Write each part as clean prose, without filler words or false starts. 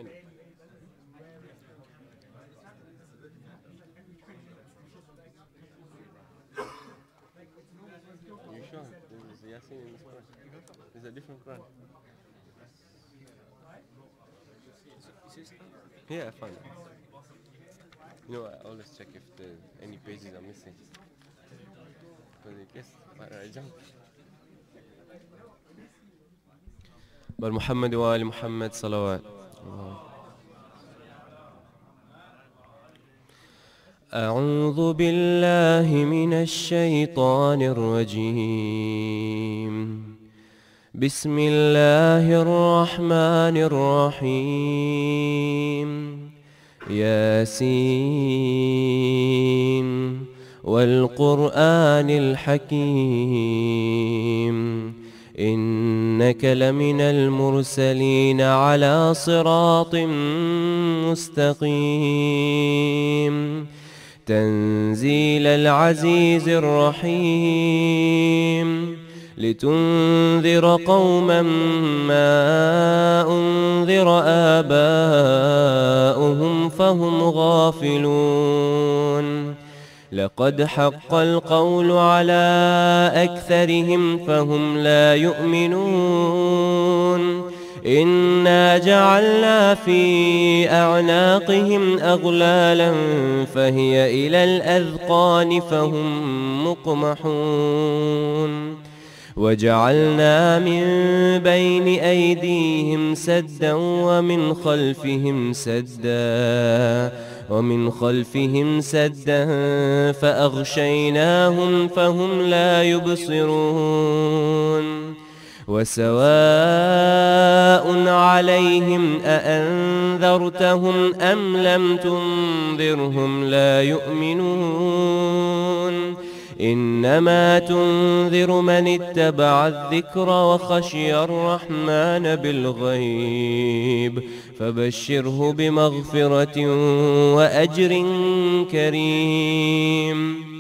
find it. You sure? This is Yasin in this Quran. It's a different Quran. Yeah, I found it. You know, I always check if any pages are missing. Because I guess I jump. بل محمد وآل محمد صلوات. أعوذ بالله من الشيطان الرجيم. بسم الله الرحمن الرحيم. ياسين والقرآن الحكيم إنك لمن المرسلين على صراط مستقيم تنزيل العزيز الرحيم لتنذر قوما ما أنذر آباؤهم فهم غافلون لقد حق القول على أكثرهم فهم لا يؤمنون إنا جعلنا في أعناقهم أغلالا فهي إلى الأذقان فهم مقمحون وجعلنا من بين أيديهم سدا ومن خلفهم سدا فأغشيناهم فهم لا يبصرون وسواء عليهم أأنذرتهم أم لم تنذرهم لا يؤمنون إنما تنذر من اتبع الذكر وخشي الرحمن بالغيب فبشره بمغفرة وأجر كريم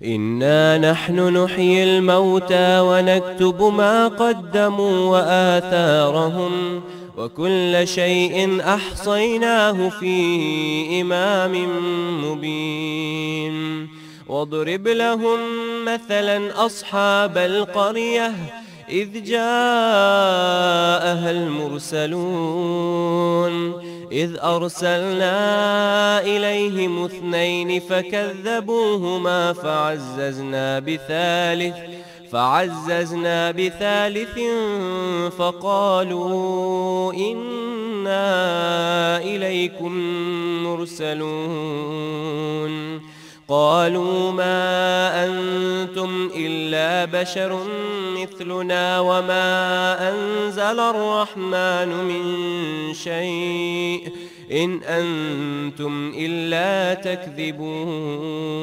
إنا نحن نحيي الموتى ونكتب ما قدموا وآثارهم وكل شيء أحصيناه في إمام مبين واضرب لهم مثلا أصحاب القرية إذ جاءها المرسلون إذ أرسلنا إليهم 2 فكذبوهما فعززنا بثالث فقالوا إنا إليكم مرسلون قالوا ما أنتم إلا بشر مثلنا وما أنزل الرحمن من شيء إن أنتم إلا تكذبون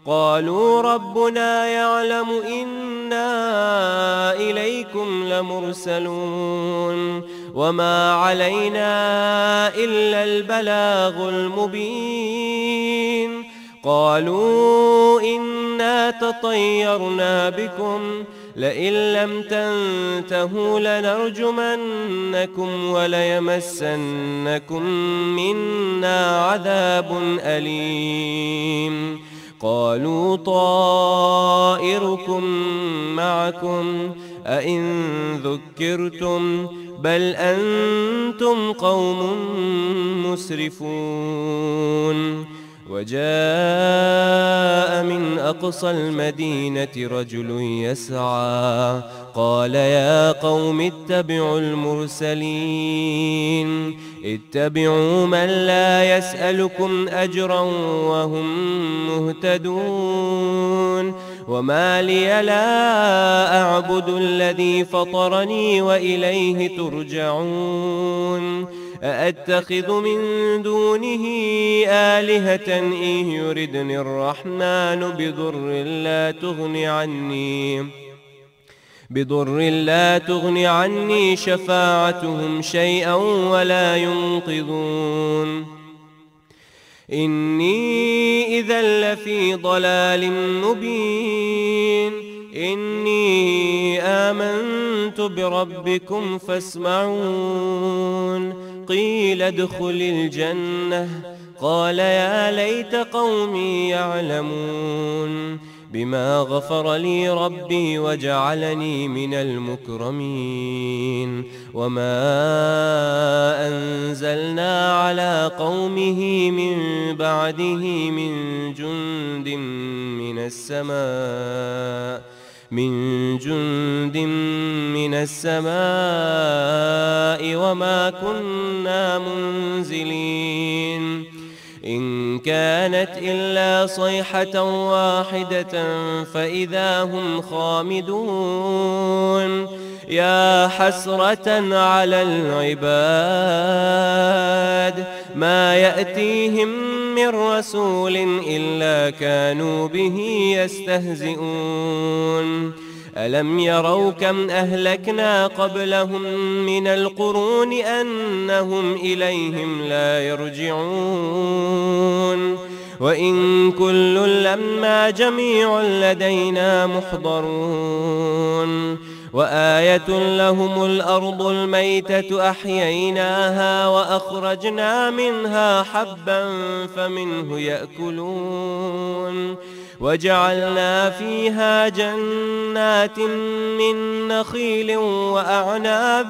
قالوا ربنا يعلم إنا إليكم لمرسلون وما علينا إلا البلاغ المبين قالوا إنا تطيرنا بكم لئن لم تنتهوا لنرجمنكم وليمسنكم منا عذاب أليم قالوا طائركم معكم أئن ذكرتم بل أنتم قوم مسرفون وجاء من أقصى المدينة رجل يسعى قال يا قوم اتبعوا المرسلين اتبعوا من لا يسألكم أجرا وهم مهتدون وما لي لا أعبد الذي فطرني وإليه ترجعون أأتخذ من دونه آلهة إن يردني الرحمن بضر لا تغن عني شفاعتهم شيئا ولا ينقذون إني إذا لفي ضلال مبين إني آمنت آمنت بربكم فاسمعون قيل ادخل الجنة قال يا ليت قومي يعلمون بما غفر لي ربي وجعلني من المكرمين وما أنزلنا على قومه من بعده من جند من السماء وما كنا منزلين إن كانت إلا صيحة واحدة فإذا هم خامدون يا حسرة على العباد ما يأتيهم من رسول إلا كانوا به يستهزئون ألم يروا كم أهلكنا قبلهم من القرون أنهم إليهم لا يرجعون وإن كل لما جميع لدينا محضرون وآية لهم الأرض الميتة أحييناها وأخرجنا منها حبا فمنه يأكلون وجعلنا فيها جنات من نخيل وأعناب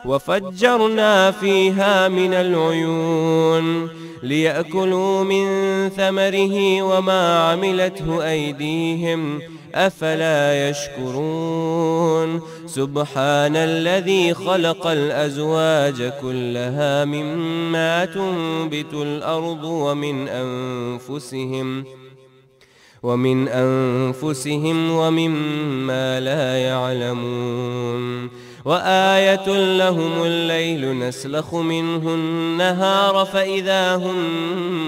وفجرنا فيها من العيون ليأكلوا من ثمره وما عملته أيديهم أفلا يشكرون سبحان الذي خلق الأزواج كلها مما تنبت الأرض ومن أنفسهم ومما لا يعلمون وآية لهم الليل نسلخ منه النهار فإذا هم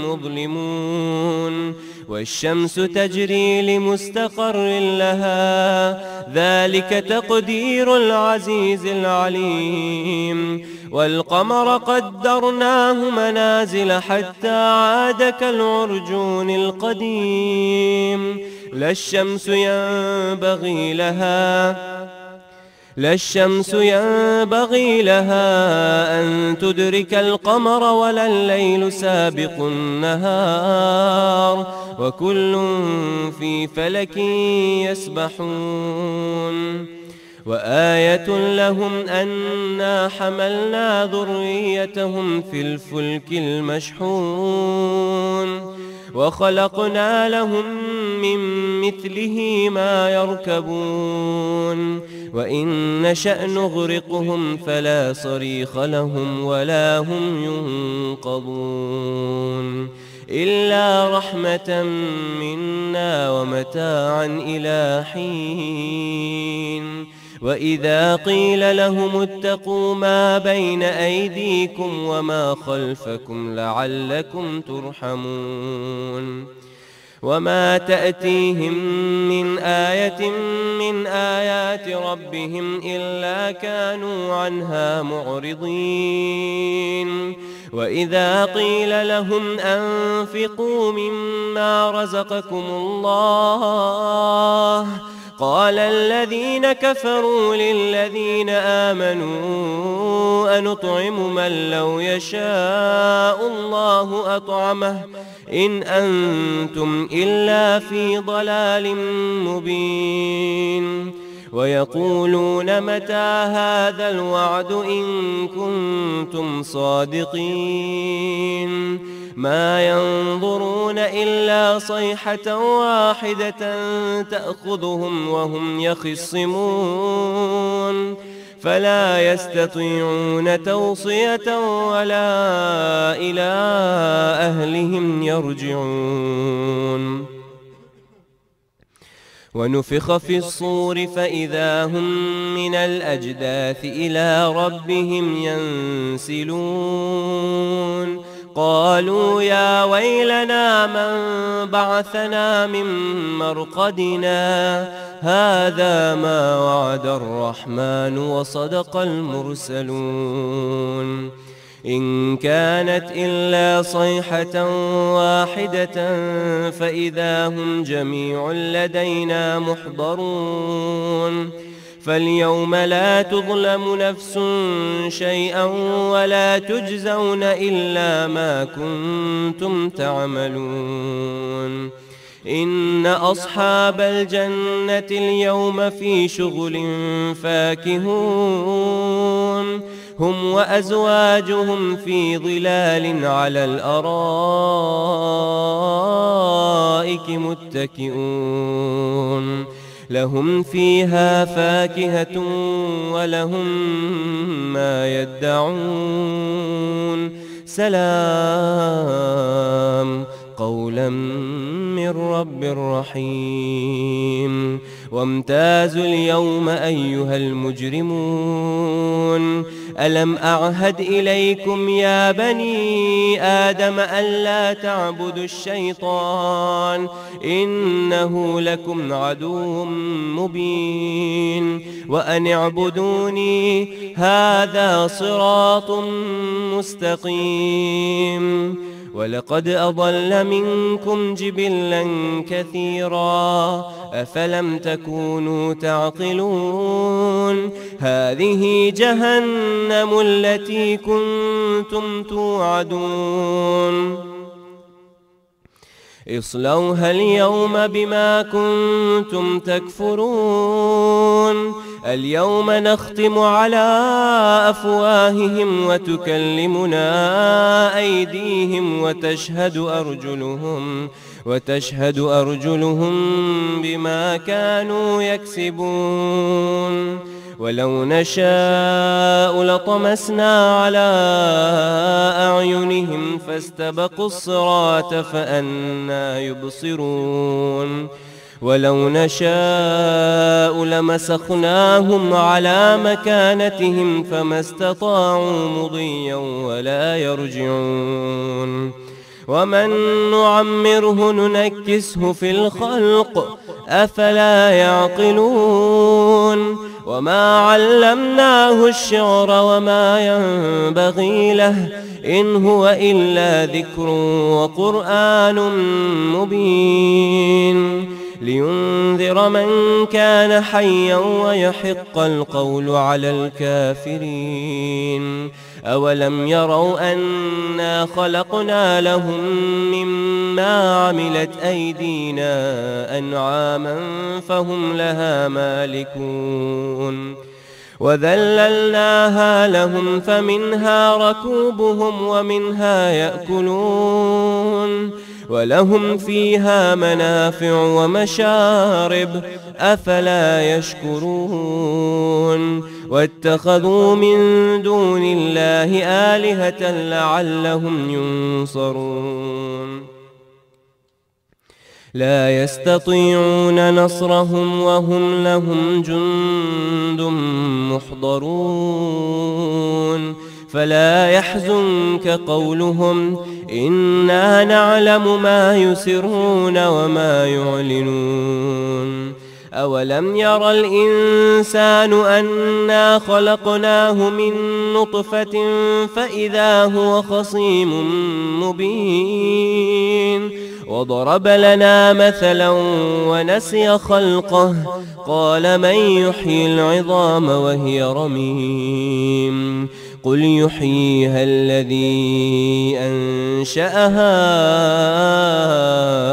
مظلمون والشمس تجري لمستقر لها ذلك تقدير العزيز العليم والقمر قدرناه منازل حتى عاد كالعرجون القديم لا الشمس ينبغي لها أن تدرك القمر ولا الليل سابق النهار وكل في فلك يسبحون وآية لهم أنا حملنا ذريتهم في الفلك المشحون وخلقنا لهم من مثله ما يركبون وإن نشأ نغرقهم فلا صريخ لهم ولا هم ينقذون إلا رحمة منا ومتاعا إلى حين وإذا قيل لهم اتقوا ما بين أيديكم وما خلفكم لعلكم ترحمون وما تأتيهم من آية من آيات ربهم إلا كانوا عنها معرضين وإذا قيل لهم أنفقوا مما رزقكم الله قال الذين كفروا للذين آمنوا أنطعم من لو يشاء الله أطعمه إن أنتم إلا في ضلال مبين ويقولون متى هذا الوعد إن كنتم صادقين ما ينظرون إلا صيحة واحدة تأخذهم وهم يخصمون فلا يستطيعون توصية ولا إلى أهلهم يرجعون ونفخ في الصور فإذا هم من الأجداث إلى ربهم ينسلون قالوا يا ويلنا من بعثنا من مرقدنا هذا ما وعد الرحمن وصدق المرسلون إن كانت إلا صيحة واحدة فإذا هم جميع لدينا محضرون فاليوم لا تظلم نفس شيئا ولا تجزون إلا ما كنتم تعملون إن أصحاب الجنة اليوم في شغل فاكهون هم وأزواجهم في ظلال على الأرائك متكئون لهم فيها فاكهة ولهم ما يدعون سلام قولا من رب رحيم وامتازوا اليوم أيها المجرمون ألم أعهد إليكم يا بني آدم ألا تعبدوا الشيطان إنه لكم عدو مبين وأن اعبدوني هذا صراط مستقيم ولقد أضل منكم جبلا كثيرا أفلم تكونوا تعقلون هذه جهنم التي كنتم توعدون اصلوها اليوم بما كنتم تكفرون اليوم نختم على أفواههم وتكلمنا أيديهم وتشهد أرجلهم بما كانوا يكسبون ولو نشاء لطمسنا على أعينهم فاستبقوا الصراط فأنى يبصرون ولو نشاء لمسخناهم على مكانتهم فما استطاعوا مضيا ولا يرجعون ومن نعمره ننكسه في الخلق أفلا يعقلون وما علمناه الشعر وما ينبغي له إن هو إلا ذكر وقرآن مبين لينذر من كان حيا ويحق القول على الكافرين أولم يروا أنا خلقنا لهم مما عملت أيدينا أنعاما فهم لها مالكون وذللناها لهم فمنها ركوبهم ومنها يأكلون ولهم فيها منافع ومشارب أفلا يشكرون واتخذوا من دون الله آلهة لعلهم ينصرون لا يستطيعون نصرهم وهم لهم جند محضرون فلا يحزنك قولهم إنا نعلم ما يسرون وما يعلنون أولم ير الإنسان أنا خلقناه من نطفة فإذا هو خصيم مبين وضرب لنا مثلا ونسي خلقه قال من يحيي العظام وهي رميم قل يحييها الذي أنشأها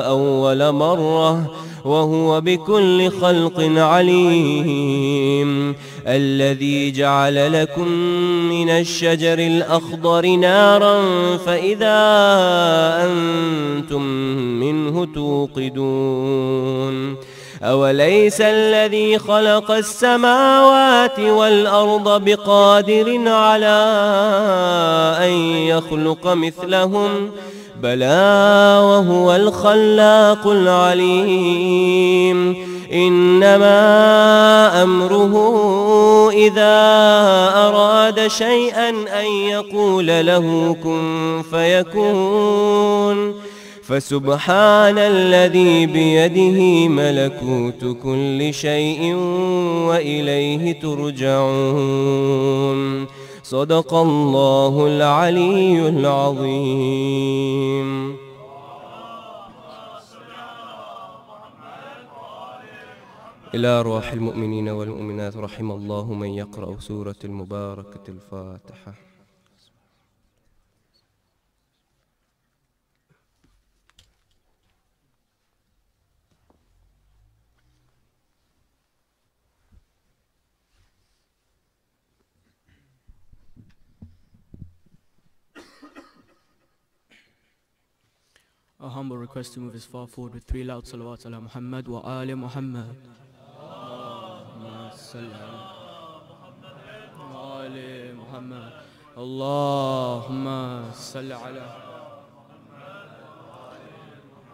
أول مرة وهو بكل خلق عليم الذي جعل لكم من الشجر الأخضر نارا فإذا أنتم منه توقدون أوليس الذي خلق السماوات والأرض بقادر على أن يخلق مثلهم بلى وهو الخلاق العليم إنما أمره إذا أراد شيئا أن يقول له كن فيكون فسبحان الذي بيده ملكوت كل شيء وإليه ترجعون صدق الله العلي العظيم. إلى أرواح المؤمنين والمؤمنات رحم الله من يقرأ سورة المباركة الفاتحة. A humble request to move as far forward with 3 loud salawats ala Muhammad wa ali Muhammad. Allahumma salli ala ali Muhammad. Allahumma salli ala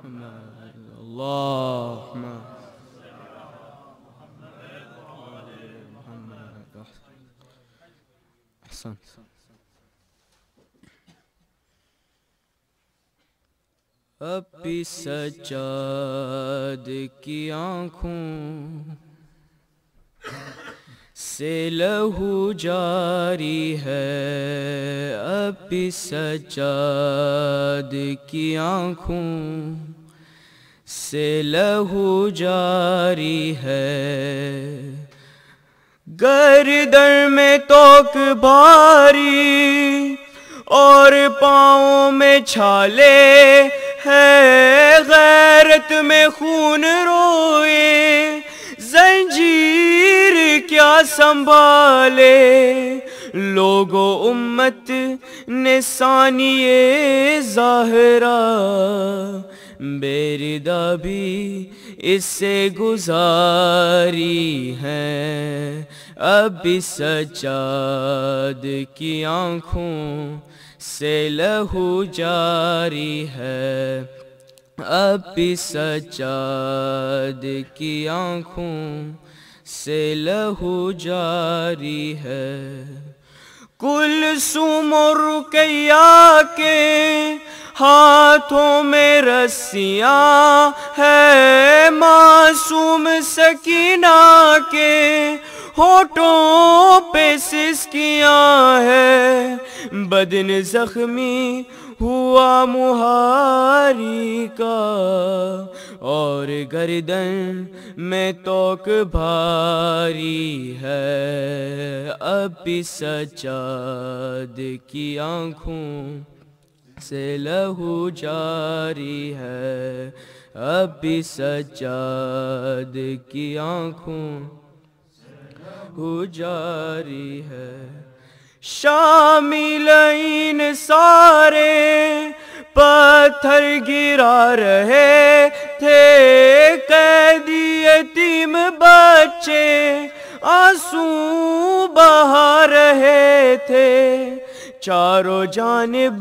Muhammad. Allahumma ali Muhammad. Ahsan. ابھی سجاد کی آنکھوں سے لہو جاری ہے، ابھی سجاد کی آنکھوں سے لہو جاری ہے، گردن میں توک بھاری اور پاؤں میں چھالے ہے، غیرت میں خون روئے زنجیر کیا سنبھالے، لوگو امت نے ثانیے ظاہرہ بیردہ بھی اس سے گزاری ہے، اب بھی سجاد کی آنکھوں سے لہو جاری ہے، اب بھی سجاد کی آنکھوں سے لہو جاری ہے، کلثوم و رقیہ کے ہاتھوں میں رسیاں ہے، معصوم سکینہ کے ہونٹوں پہ سسکیاں ہے، بدن زخمی ہوا مہاری کا اور گردن میں توک بھاری ہے، اب بھی سجاد کی آنکھوں سے لہو جاری ہے، اب بھی سجاد کی آنکھوں ہو جاری ہے، شاملین سارے پتھر گرا رہے تھے، قیدی یتیم بچے آنسو بہا رہے تھے، چاروں جانب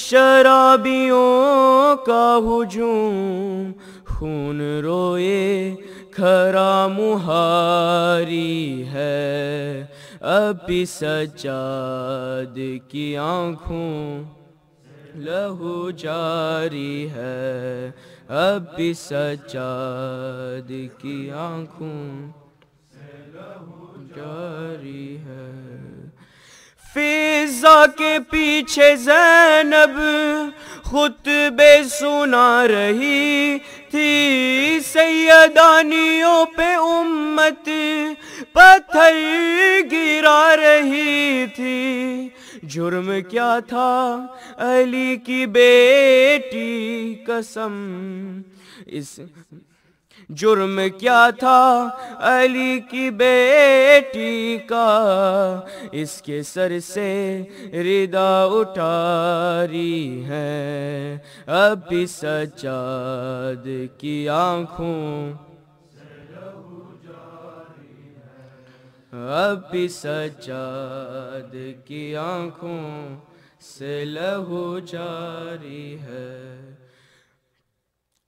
شرابیوں کا ہجوم، خون روئے کھرا مہاری ہے، اب بھی سجاد کی آنکھوں لہو جاری ہے، اب بھی سجاد کی آنکھوں جاری ہے، فضا کے پیچھے زینب خطبے سنا رہی تھی، سیدانیوں پہ امت پتھر گرا رہی تھی، جرم کیا تھا علی کی بیٹی قسم، اس جرم کیا تھا علی کی بیٹی کا، اس کے سر سے ردا اٹھاری ہے، اب بھی سجاد کی آنکھوں اب بھی سجاد کی آنکھوں سے لہو جاری ہے،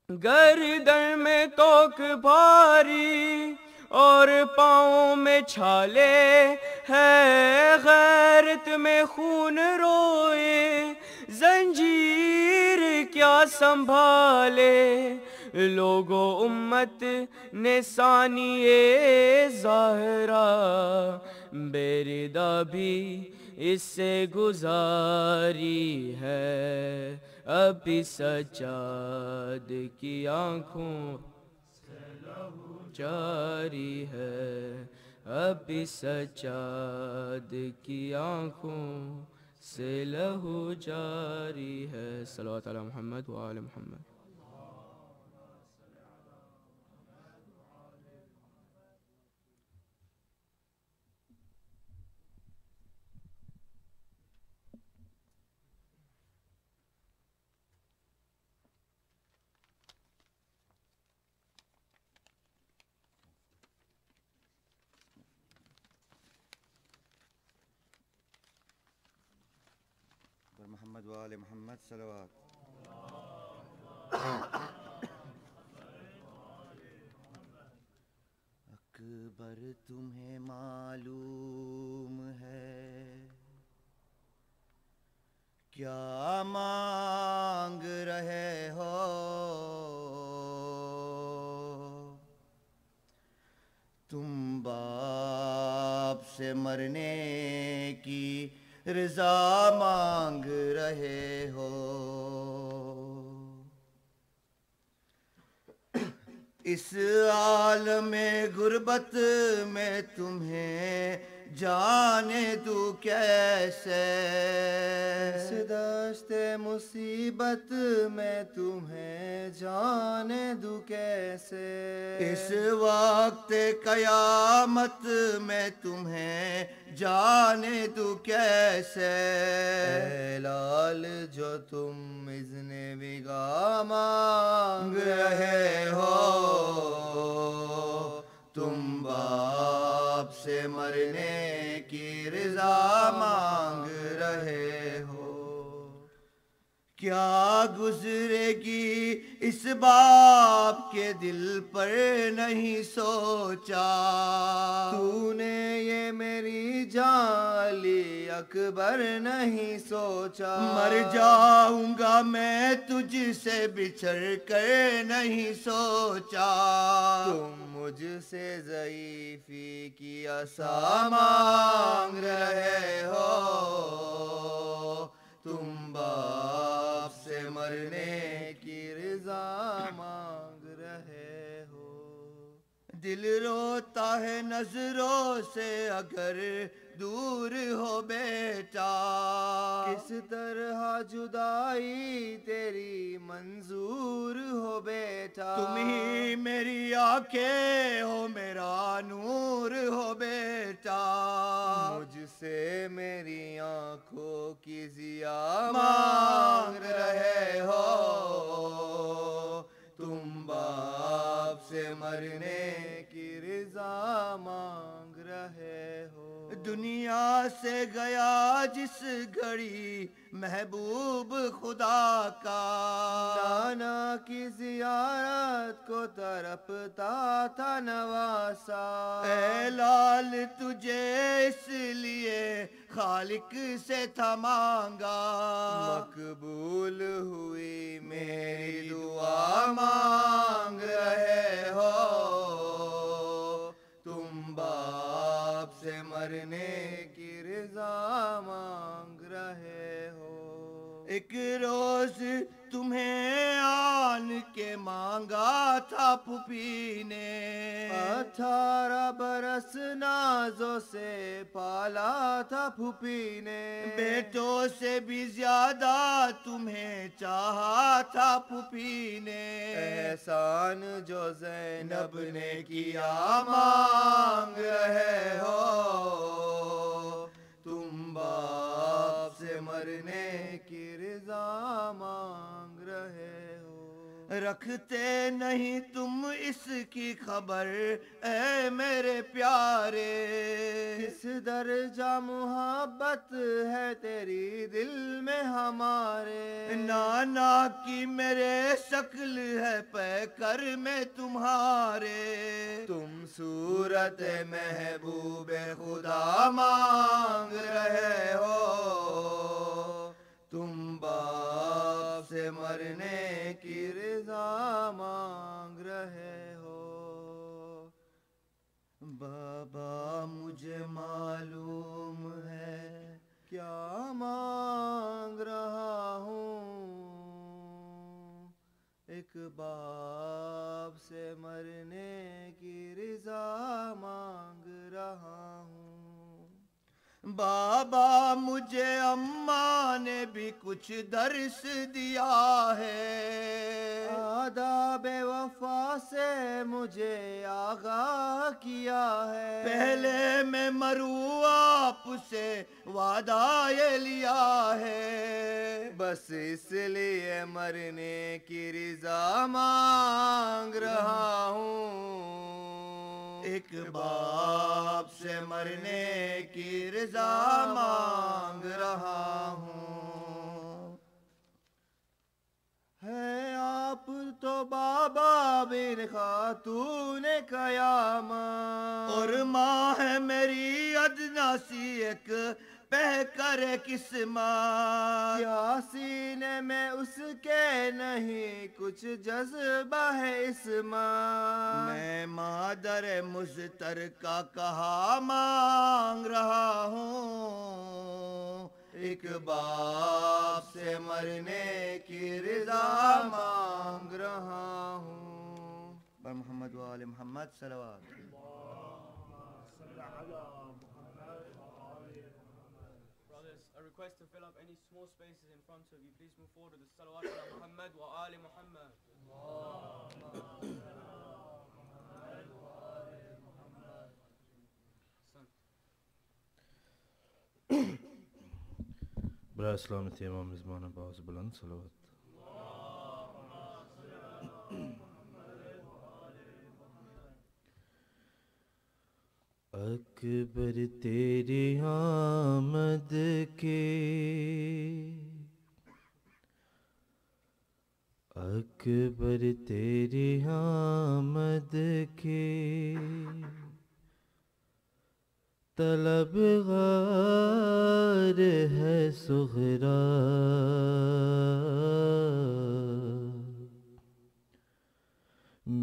گردن میں توک بھاری اور پاؤں میں چھالے ہے، غیرت میں خون روئے زنجیر کیا سنبھالے، لوگو امت نے ثانیے ظاہرہ بیردہ بھی اس سے گزاری ہے، اب بھی سجاد کی آنکھوں جاری ہے، اب بھی سجاد کی آنکھوں سے لہو جاری ہے۔ صلوات علی محمد و آل محمد۔ محمد و آل محمد صلوات۔ اکبر تمہیں معلوم ہے کیا مانگ رہے ہو، تم باپ سے مرنے کی رضا مانگ رہے ہو، اس عالم غربت میں تمہیں جانے دوں کیسے، اس دشت مصیبت میں تمہیں جانے دوں کیسے، اس وقت قیامت میں تمہیں جانے دوں کیسے، اے لال جو تم اذن بگاہ مانگ رہے ہو، تم باپ سے مرنے کی رضا مانگ رہے ہو، کیا گزرے گی اس باپ کے دل پر نہیں سوچا، تو نے یہ میری جان لی اکبر نہیں سوچا، مر جاؤں گا میں تجھ سے بچھڑ کر نہیں سوچا، تم مجھ سے ضعیفی کی عصا مانگ رہے ہو، تم باپ سے مرنے کی رضا مانگ رہے ہو، دل روتا ہے نظروں سے اگر دور ہو بیٹا، کس طرح جدائی تیری منظور ہو بیٹا، تم ہی میری آنکھیں ہو میرا نور ہو بیٹا، مجھ سے میری آنکھوں کی ضیا مانگ رہے ہو، تم باپ سے مرنے کی رضا مانگ رہے ہو، دنیا سے گیا جس گھڑی محبوب خدا کا، نانا کی زیارت کو تڑپتا تھا نواسا، اے لال تجھے اس لیے خالق سے تھا مانگا، مقبول ہوئی میری دعا مانگ رہے ہو، تم باپ سے مرنے کی رضا مانگ رہے ہو، ایک روز تمہیں آن کے مانگا تھا پھوپھی نے، 18 برس نازوں سے پالا تھا پھوپھی نے، بیٹوں سے بھی زیادہ تمہیں چاہا تھا پھوپھی نے، احسان جو زینب نے کیا مانگ رہے ہو، تم باپ سے مرنے کی رضا مانگ رہے ہو، رکھتے نہیں تم اس کی خبر اے میرے پیارے، کس درجہ محبت ہے تیری دل میں ہمارے، نانا کی میرے شکل ہے پیکر میں تمہارے، تم صورت محبوب خدا مانگ رہے ہو، تم باپ سے مرنے کی رضا مانگ رہے ہو، بابا مجھے معلوم ہے کیا مانگ رہا ہوں، ایک باپ سے مرنے کی رضا مانگ رہا ہوں۔ بابا مجھے اماں نے بھی کچھ درس دیا ہے، آداب وفا سے مجھے آگاہ کیا ہے۔ پہلے میں مروں آپ سے وعدہ یہ لیا ہے، بس اس لیے مرنے کی رضا مانگ رہا ہوں۔ ایک باپ سے مرنے کی رضا مانگ رہا ہوں۔ ہے آپ تو بابا بن خاتون قیامت، اور ماں ہے میری ادنا سی ایک پہ کر قسمت، کیا سینے میں اس کے نہیں کچھ جذبہ ہے اس ماں، میں مادر مشترکہ کہا مانگ رہا ہوں۔ ایک باپ سے مرنے کی رضا مانگ رہا ہوں۔ پر محمد و آل محمد صلوات۔ Brothers, a request to fill up any small spaces in front of you. Please move forward with the salawat ala Muhammad wa ali Muhammad. برائے سلامتی امام مزمان باز بلند صلوات۔ اکبر تیری آمد کے، اکبر تیری آمد کے طلبگار ہے صغرا،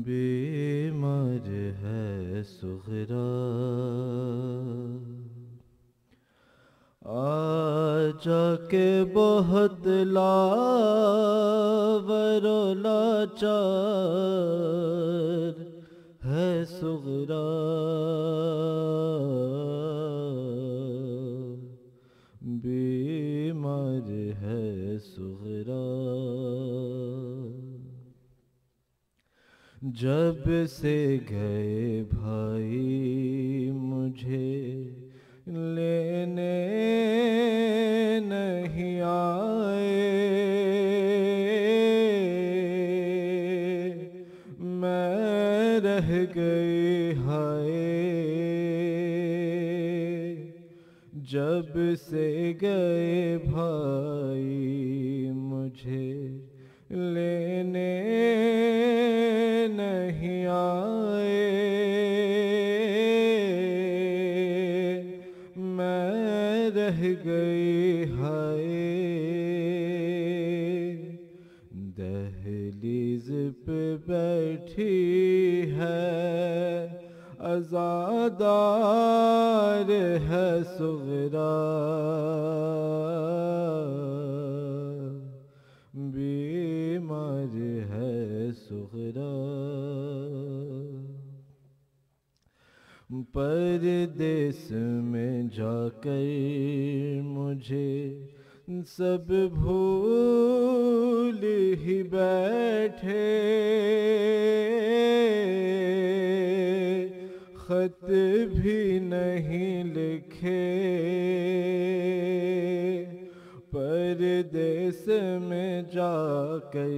بیمار ہے صغرا، آ جا کے بہت لاور و لاچار ہے صغرا، بیمار ہے صغرا، جب سے گئے بھائی مجھے لینے نہیں آئے، میں رہ گئی ہائے، جب سے گئے بھائی مجھے لینے نہیں آئے، میں رہ گئی ہائے، دہلیز پہ بیٹھی ہے عزادار ہے صغرا، بیمار ہے صغرا، پردیس میں جا کر مجھے سب بھول ہی بیٹھے، خط بھی نہیں لکھے، پردیس میں جا کر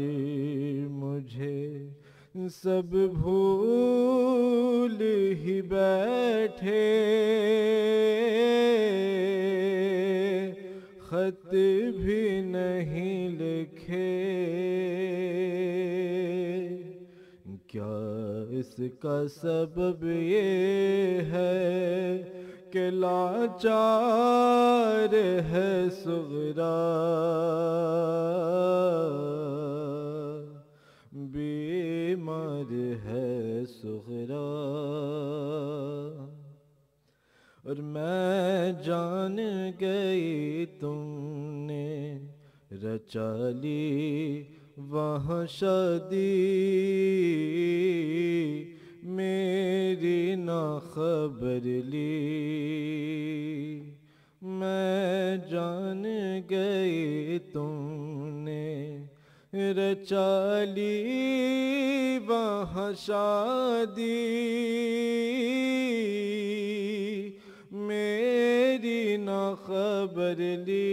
مجھے سب بھول ہی بیٹھے، خط بھی نہیں لکھے، کیا اس کا سبب یہ ہے کہ لاچار ہے صغرا، بیمار ہے صغرا، اور میں جان گئی تم نے رچا لی وہاں شادی میری نہ خبر لی میں جان گئی تم نے رچا لی وہاں شادی میری نہ خبر لی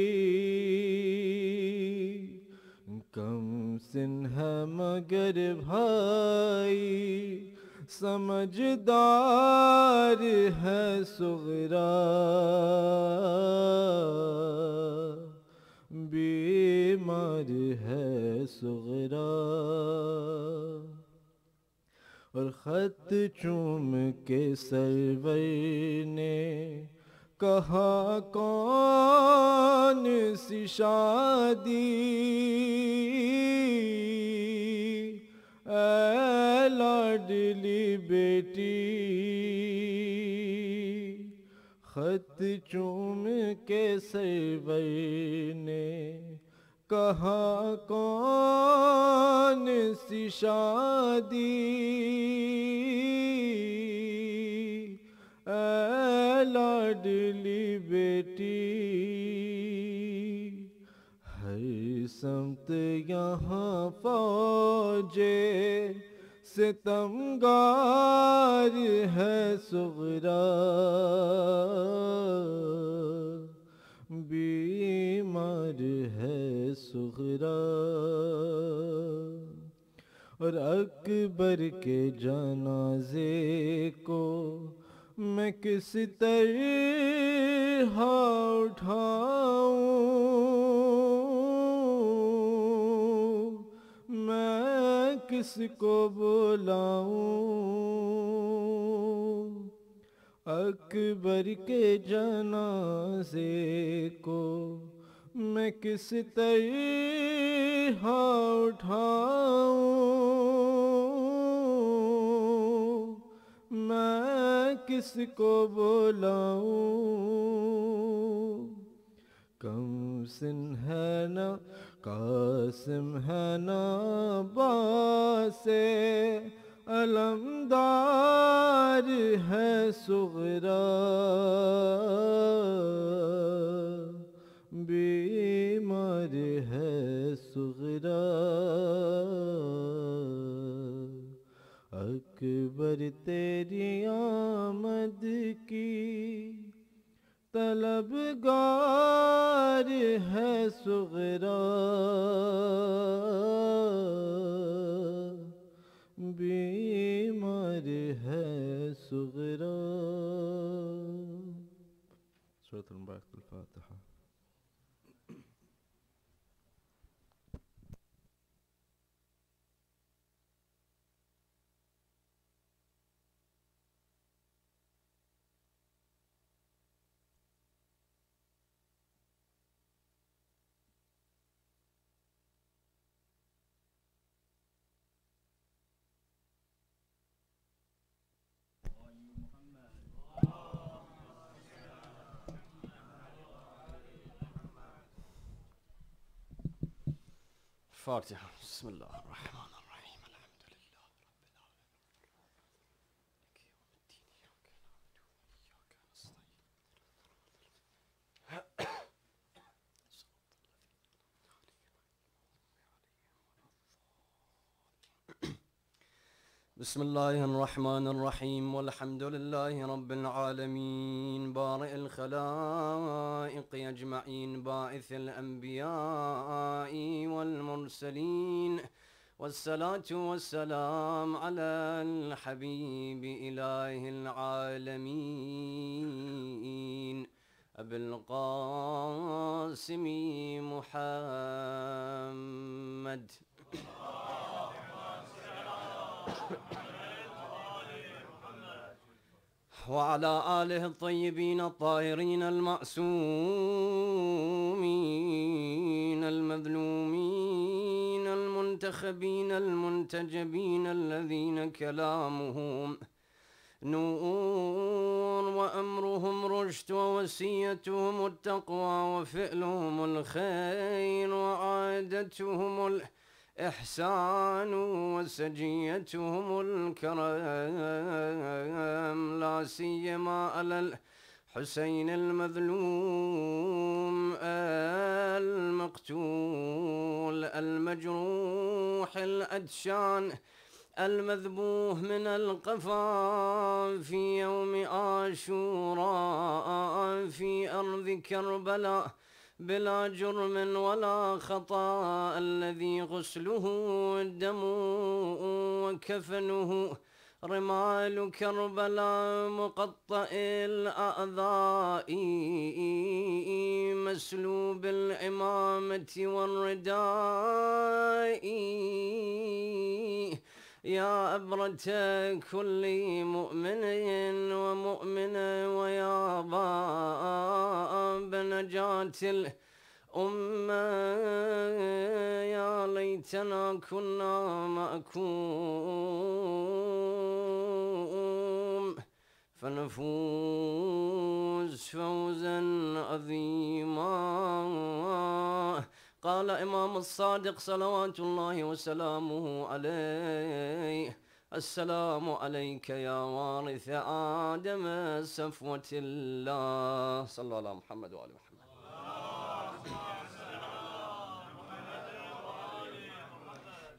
کم سن ہے مگر بھائی سمجھدار ہے صغرا بیمار ہے صغرا اور خط چوم کے سرور نے کہا کون سی شادی اے لاڈلی بیٹی خط چوم کے سرور نے کہا کون سی شادی اے لاڈلی بیٹی ہر سمت یہاں فوجے ستمگار ہے صغرا بیمار ہے صغرا اور اکبر کے جنازے کو میں کس طرح اٹھاؤں میں کس کو بلاؤں اکبر کے جنازے کو میں کس طرح اٹھاؤں میں کس کو بلاؤں کم سن ہے نا قاسم ہے نا باس علمدار ہے صغرا بیمار ہے صغرا اکبر تیری آمد کی طلبگار ہے صغرا بیمار ہے صغرا سورة المبارک الفاتحہ فاتحة بسم الله الرحمن الرحيم الحمد لله رب بسم الله الرحمن الرحيم والحمد لله رب العالمين بارئ الخلائق أجمعين باعث الأنبياء والمرسلين والصلاة والسلام على الحبيب إله العالمين أبي القاسم محمد وعلى آله الطيبين الطاهرين المعصومين المظلومين المنتخبين المنتجبين الذين كلامهم نور وأمرهم رشد ووصيتهم التقوى وفعلهم الخير وعادتهم إحسان وسجيتهم الكرم لا سيما على الحسين المظلوم المقتول المجروح الأدشان المذبوح من القفا في يوم عاشوراء في أرض كربلاء بلا جرم ولا خطأ الذي غسله الدم وكفنه رمال كربلاء مقطع الأعضاء مسلوب العمامة والرداء يا أبرة كل مؤمن ومؤمنة ويا باب نجاة الأمة يا ليتنا كنا معكم فنفوز فوزا عظيما. قال إمام الصادق صلوات الله وسلامه عليه: السلام عليك يا وارث آدم صفوة الله. صلى الله على محمد وآل محمد.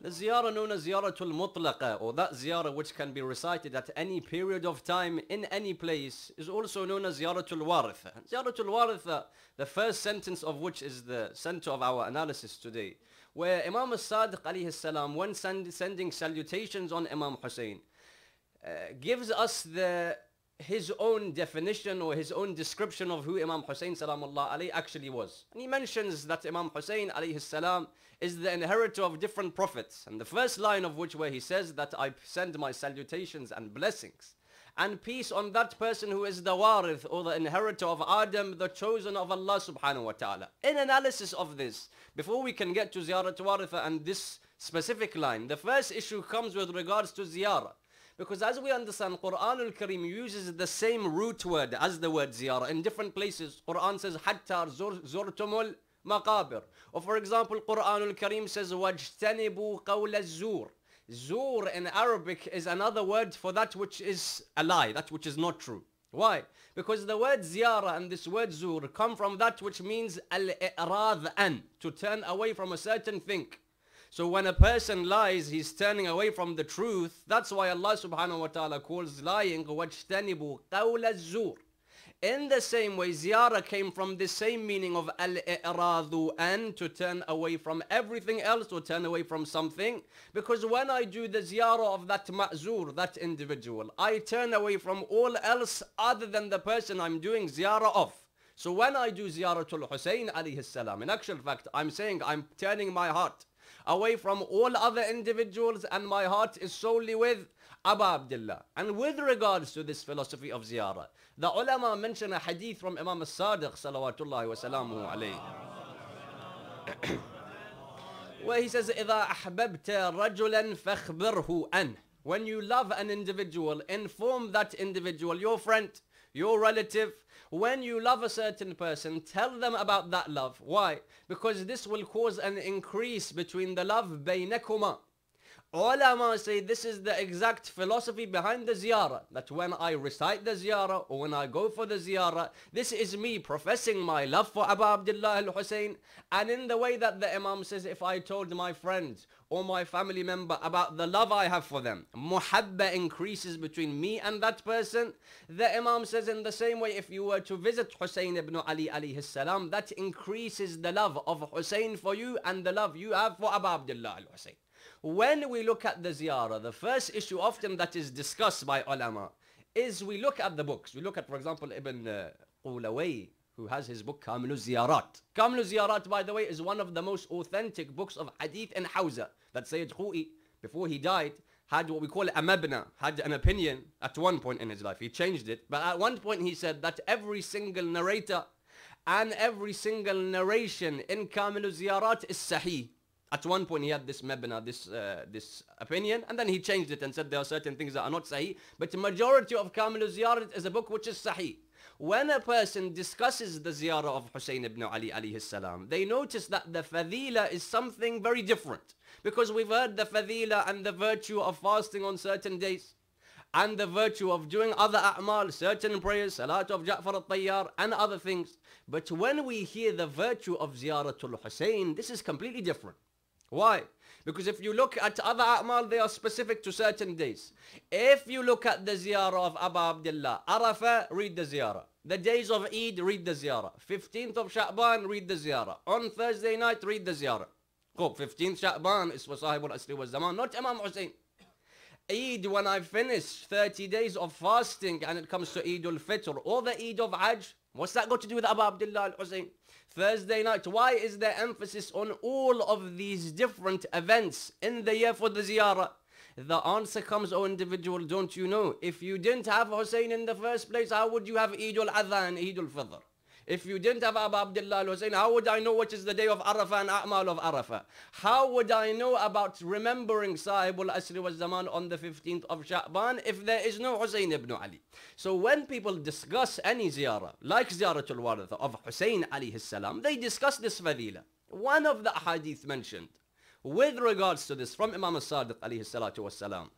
The ziyarah known as Ziyaratul Mutlaqa, or that ziyarah which can be recited at any period of time in any place, is also known as Ziyaratul Waritha. Ziyaratul Waritha, the first sentence of which is the center of our analysis today, where Imam as-Sadiq alayhi salam, when sending salutations on Imam Hussein, gives us his own definition or his own description of who Imam Hussein salamullah alayhi actually was. And he mentions that Imam Hussein alayhi salam is the inheritor of different prophets. And the first line of which where he says that I send my salutations and blessings and peace on that person who is the warith or the inheritor of Adam, the chosen of Allah subhanahu wa ta'ala. In analysis of this, before we can get to Ziyarat Waritha and this specific line, the first issue comes with regards to ziyarah. Because as we understand, Quran al-Karim uses the same root word as the word ziyarah in different places. Quran says, hatta zurtumul maqabir. Or for example, Quran al-Karim says, wajtanibu qawla zur. Zur in Arabic is another word for that which is a lie, that which is not true. Why? Because the word ziyarah and this word zur come from that which means al-i'rad an, to turn away from a certain thing. So when a person lies, he's turning away from the truth. That's why Allah subhanahu wa ta'ala calls lying وَاجْتَنِبُوا قَوْلَ الزُّورِ. In the same way, ziyarah came from the same meaning of al-i'radu an, to turn away from everything else or turn away from something. Because when I do the ziyarah of that ma'zur, that individual, I turn away from all else other than the person I'm doing ziyarah of. So when I do ziyaratul Hussein alayhi salam, in actual fact, I'm saying I'm turning my heart away from all other individuals and my heart is solely with Abu Abdullah. And with regards to this philosophy of ziyarah, the ulama mention a hadith from Imam as-Sadiq salawatullahi wa salamuhu alayhi, where he says, إِذَا أَحْبَبْتَ رَجُلًا فَاخْبِرْهُ أَنْ. When you love an individual, inform that individual, your friend, your relative. When you love a certain person, tell them about that love. Why? Because this will cause an increase between the love بينكما. Ulama say this is the exact philosophy behind the ziyarah. That when I recite the ziyarah or when I go for the ziyarah, this is me professing my love for Abu Abdullah al-Hussein. And in the way that the Imam says, if I told my friend or my family member about the love I have for them, muhabba increases between me and that person. The Imam says in the same way, if you were to visit Hussein ibn Ali alayhi salam, that increases the love of Hussein for you and the love you have for Abu Abdullah al-Hussein. When we look at the ziyarah, the first issue often that is discussed by ulama is we look at the books. We look at, for example, Ibn Qulaway, who has his book Kamilu Ziyarat. Kamilu Ziyarat, by the way, is one of the most authentic books of hadith in Hawza. That Sayyid Khu'i, before he died, had what we call a mabna, had an opinion at one point in his life. He changed it. But at one point he said that every single narrator and every single narration in Kamilu Ziyarat is sahih. At one point he had this mabna, this opinion, and then he changed it and said there are certain things that are not sahih. But the majority of Kamilu Ziyarat is a book which is sahih. When a person discusses the ziyarah of Hussein ibn Ali alayhi salam, they notice that the fadila is something very different. Because we've heard the fadila and the virtue of fasting on certain days, and the virtue of doing other a'mal, certain prayers, salat of Jaffer al-Tayyar, and other things. But when we hear the virtue of Ziyaratul Hussein, this is completely different. Why? Because if you look at other a'mal, they are specific to certain days. If you look at the ziyarah of Abu Abdullah, Arafah, read the ziyarah. The days of Eid, read the ziyarah. 15th of Sha'ban, read the ziyarah. On Thursday night, read the ziyarah. Cool. 15th Sha'ban is for Sahib al-Asri wa Zaman, not Imam Hussein. Eid, when I finish 30 days of fasting and it comes to Eid al-Fitr or the Eid of Hajj, what's that got to do with Abu Abdullah al-Hussein? Thursday night, why is there emphasis on all of these different events in the year for the ziyarah? The answer comes, oh individual, don't you know? If you didn't have Hussein in the first place, how would you have Eid al-Adha and Eid al-Fitr? If you didn't have Abu Abdullah al-Hussein, how would I know what is the day of Arafah and A'mal of Arafah? How would I know about remembering Sahib al-Asri wa Zaman on the 15th of Sha'ban if there is no Hussein ibn Ali? So when people discuss any ziyarah, like Ziyaratul Waritha of Hussein alayhi salam, they discuss this fadila. One of the hadith mentioned with regards to this from Imam al-Sadiq alayhi salatu wa salam.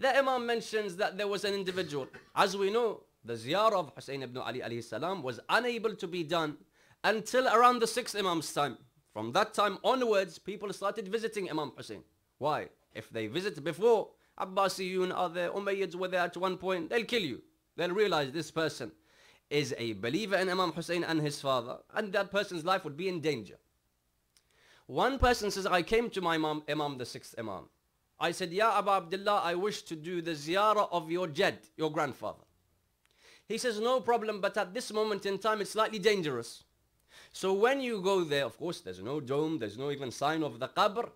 The Imam mentions that there was an individual. As we know, the ziyarah of Hussein ibn Ali alayhi salam was unable to be done until around the 6th Imam's time. From that time onwards, people started visiting Imam Hussein. Why? If they visit before, Abbasiyun are there, Umayyads were there at one point, they'll kill you. They'll realize this person is a believer in Imam Hussein and his father, and that person's life would be in danger. One person says, I came to my Imam the 6th Imam. I said, Ya Abu Abdullah, I wish to do the ziyarah of your Jad, your grandfather. He says, no problem, but at this moment in time, it's slightly dangerous. So when you go there, of course, there's no dome, there's no even sign of the qabr. He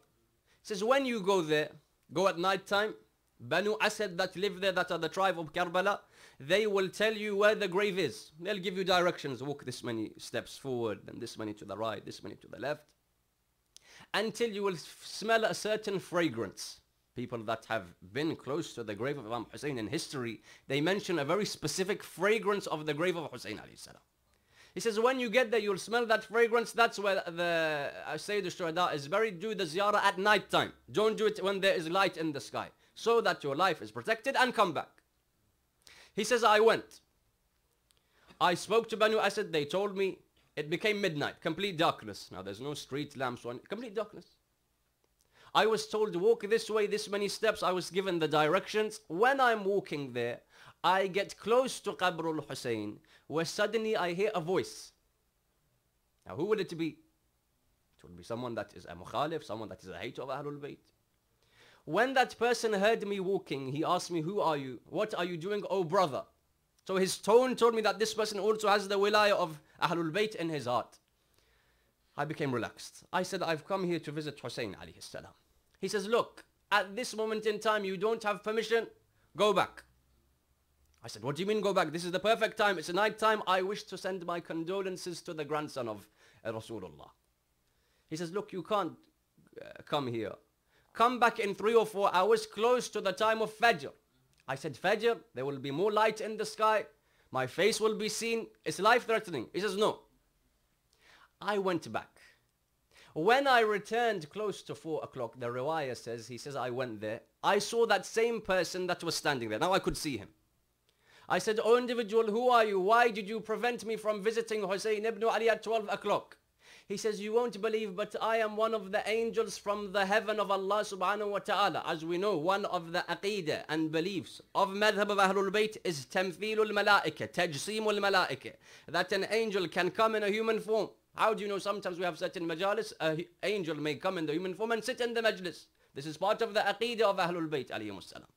says, when you go there, go at night time, Banu Asad that live there, that are the tribe of Karbala, they will tell you where the grave is. They'll give you directions, walk this many steps forward, and this many to the right, this many to the left, until you will smell a certain fragrance. People that have been close to the grave of Imam Hussein in history, they mention a very specific fragrance of the grave of Hussein alayhi salam. He says, when you get there, you'll smell that fragrance. That's where the Sayyid al-Shuhada is buried. Do the ziyarah at night time. Don't do it when there is light in the sky, so that your life is protected, and come back. He says, I went. I spoke to Banu Asad. They told me it became midnight, complete darkness. Now there's no street lamps, complete darkness. I was told to walk this way, this many steps. I was given the directions. When I'm walking there, I get close to Qabr al-Hussein, where suddenly I hear a voice. Now who would it be? It would be someone that is a mukhalif, someone that is a hater of Ahlul Bayt. When that person heard me walking, he asked me, who are you? What are you doing, oh brother? So his tone told me that this person also has the wilayah of Ahlul Bayt in his heart. I became relaxed. I said, I've come here to visit Hussein alayhi salam. He says, look, at this moment in time, you don't have permission. Go back. I said, what do you mean go back? This is the perfect time. It's a night time. I wish to send my condolences to the grandson of Rasulullah. He says, look, you can't come here. Come back in 3 or 4 hours, close to the time of Fajr. I said, Fajr, there will be more light in the sky. My face will be seen. It's life-threatening. He says, no. I went back. When I returned close to 4 o'clock, the riwayah says, he says, I went there. I saw that same person that was standing there. Now I could see him. I said, oh individual, who are you? Why did you prevent me from visiting Hussein ibn Ali at 12 o'clock? He says, you won't believe, but I am one of the angels from the heaven of Allah subhanahu wa ta'ala. As we know, one of the aqidah and beliefs of madhab of Ahlul Bayt is tamthilul malaika, tajsimul malaika. That an angel can come in a human form. How do you know? Sometimes we have certain majalis, an angel may come in the human form and sit in the majlis. This is part of the aqidah of Ahlul Bayt alayhimus salam.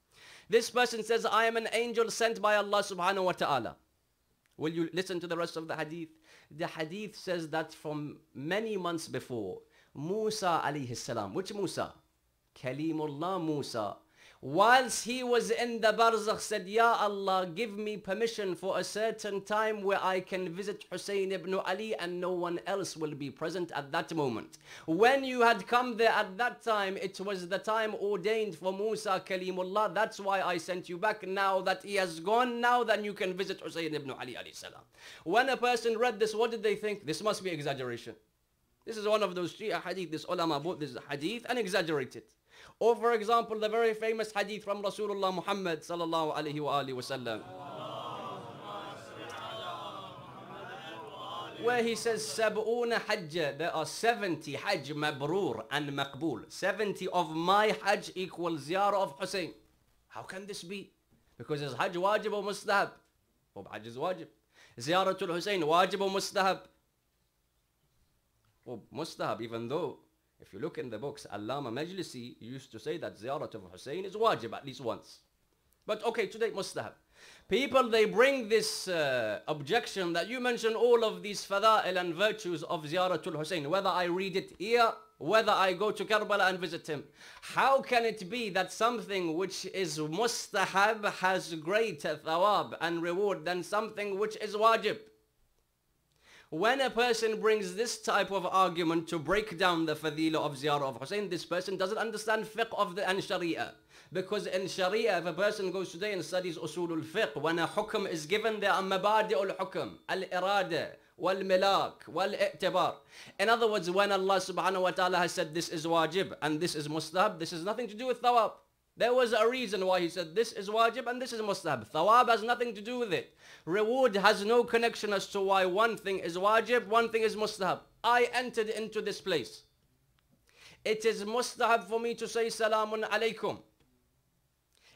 This person says, I am an angel sent by Allah subhanahu wa ta'ala. Will you listen to the rest of the hadith? The hadith says that from many months before, Musa alayhi salam, which Musa? Kalimullah Musa, whilst he was in the barzakh, said, Ya Allah, give me permission for a certain time where I can visit Hussein ibn Ali and no one else will be present at that moment. When you had come there at that time, it was the time ordained for Musa Kalimullah. That's why I sent you back. Now that he has gone, now then you can visit Hussein ibn Ali alayhi salam. When a person read this, what did they think? This must be exaggeration. This is one of those Shia hadith. This ulama bought this hadith and exaggerated. Or for example, the very famous hadith from Rasulullah Muhammad sallallahu alayhi wa alihi wasallam, where he says, Sab'una hajja, there are 70 hajj mabrur and maqbool. 70 of my hajj equals ziyarah of Hussein. How can this be? Because is hajj wajib or mustahab? Or hajj is wajib. Ziyaratul Hussein wajib or mustahab? Or mustahab, even though if you look in the books, Allama Majlisi used to say that ziyarat of Hussein is wajib at least once. But okay, today mustahab. People, they bring this objection that you mention all of these fada'il and virtues of ziyaratul Hussein, whether I read it here, whether I go to Karbala and visit him. How can it be that something which is mustahab has greater thawab and reward than something which is wajib? When a person brings this type of argument to break down the fadila of ziyarah of Hussein, this person doesn't understand fiqh of the and sharia. Because in sharia, if a person goes today and studies usulul fiqh, when a hukm is given, there are mabadi'ul hukm, al-irada, wal-milak, wal-i'tibar. In other words, when Allah subhanahu wa ta'ala has said this is wajib and this is mustahab, this has nothing to do with thawab. There was a reason why he said this is wajib and this is mustahab. Thawab has nothing to do with it. Reward has no connection as to why one thing is wajib, one thing is mustahab. I entered into this place. It is mustahab for me to say salamun alaykum.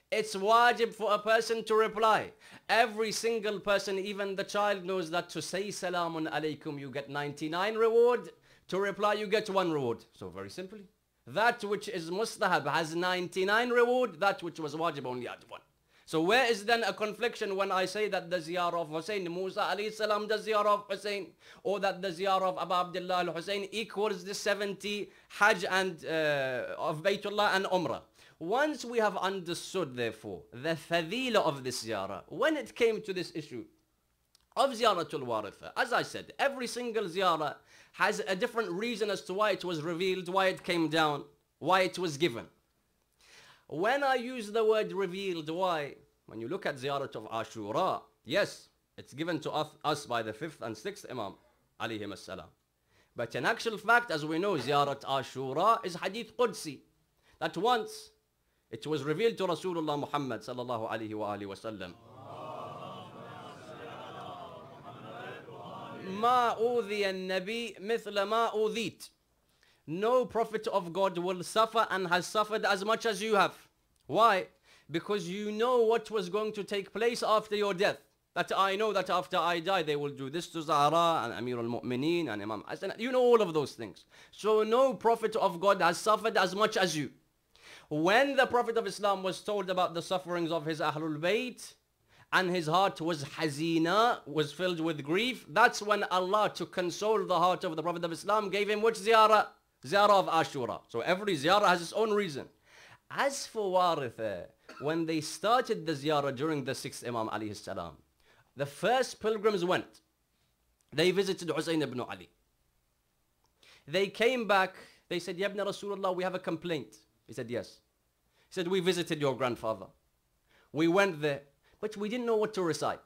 It's wajib for a person to reply. Every single person, even the child, knows that to say salamun alaykum you get 99 reward. To reply you get 1 reward. So very simply, that which is mustahab has 99 reward, that which was wajib only had 1. So where is then a confliction when I say that the ziyarah of Hussein, Musa alayhi salam does ziyarah of Hussein, or that the ziyarah of Abu Abdullah al-Hussein equals the 70 hajj and of Baytullah and Umrah? Once we have understood, therefore, the fadila of this ziyarah, when it came to this issue of ziyaratul waritha, as I said, every single ziyarah has a different reason as to why it was revealed, why it came down, why it was given. When I use the word revealed, why? When you look at ziyarat of Ashura, yes, it's given to us by the 5th and 6th Imam, alayhim as-salam. But in actual fact, as we know, ziyarat Ashura is hadith Qudsi. That once it was revealed to Rasulullah Muhammad sallallahu alayhi wa alihi wa sallam. Ma udhiya an-nabi mithla ma udhit. No prophet of God will suffer and has suffered as much as you have. Why? Because you know what was going to take place after your death. That I know that after I die, they will do this to Zahra and Amir al-Mu'mineen and Imam Hassan. You know all of those things. So no prophet of God has suffered as much as you. When the Prophet of Islam was told about the sufferings of his Ahlul Bayt, and his heart was hazina, was filled with grief, that's when Allah, to console the heart of the Prophet of Islam, gave him which ziyarah? Ziyarah of Ashura. So every ziyarah has its own reason. As for Waritha, when they started the ziyarah during the 6th Imam alayhi salam, the first pilgrims went. They visited Hussein ibn Ali. They came back. They said, Ya ibn Rasulullah, we have a complaint. He said, yes. He said, we visited your grandfather. We went there, but we didn't know what to recite.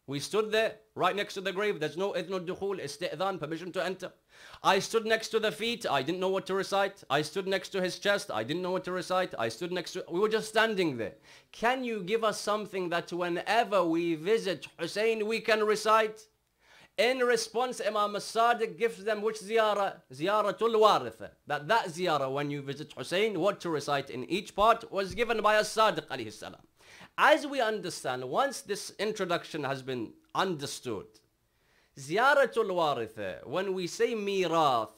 We stood there, right next to the grave. There's no idhn al-dukhul, isti'dhan, permission to enter. I stood next to the feet. I didn't know what to recite. I stood next to his chest. I didn't know what to recite. I stood next to... We were just standing there. Can you give us something that whenever we visit Hussein, we can recite? In response, Imam al-Sadiq gives them which ziyarah? Ziyaratul waritha. That ziyarah, when you visit Hussein, what to recite in each part was given by al-Sadiq alayhi salam. As we understand, once this introduction has been understood, ziyaratul waritha, when we say mirath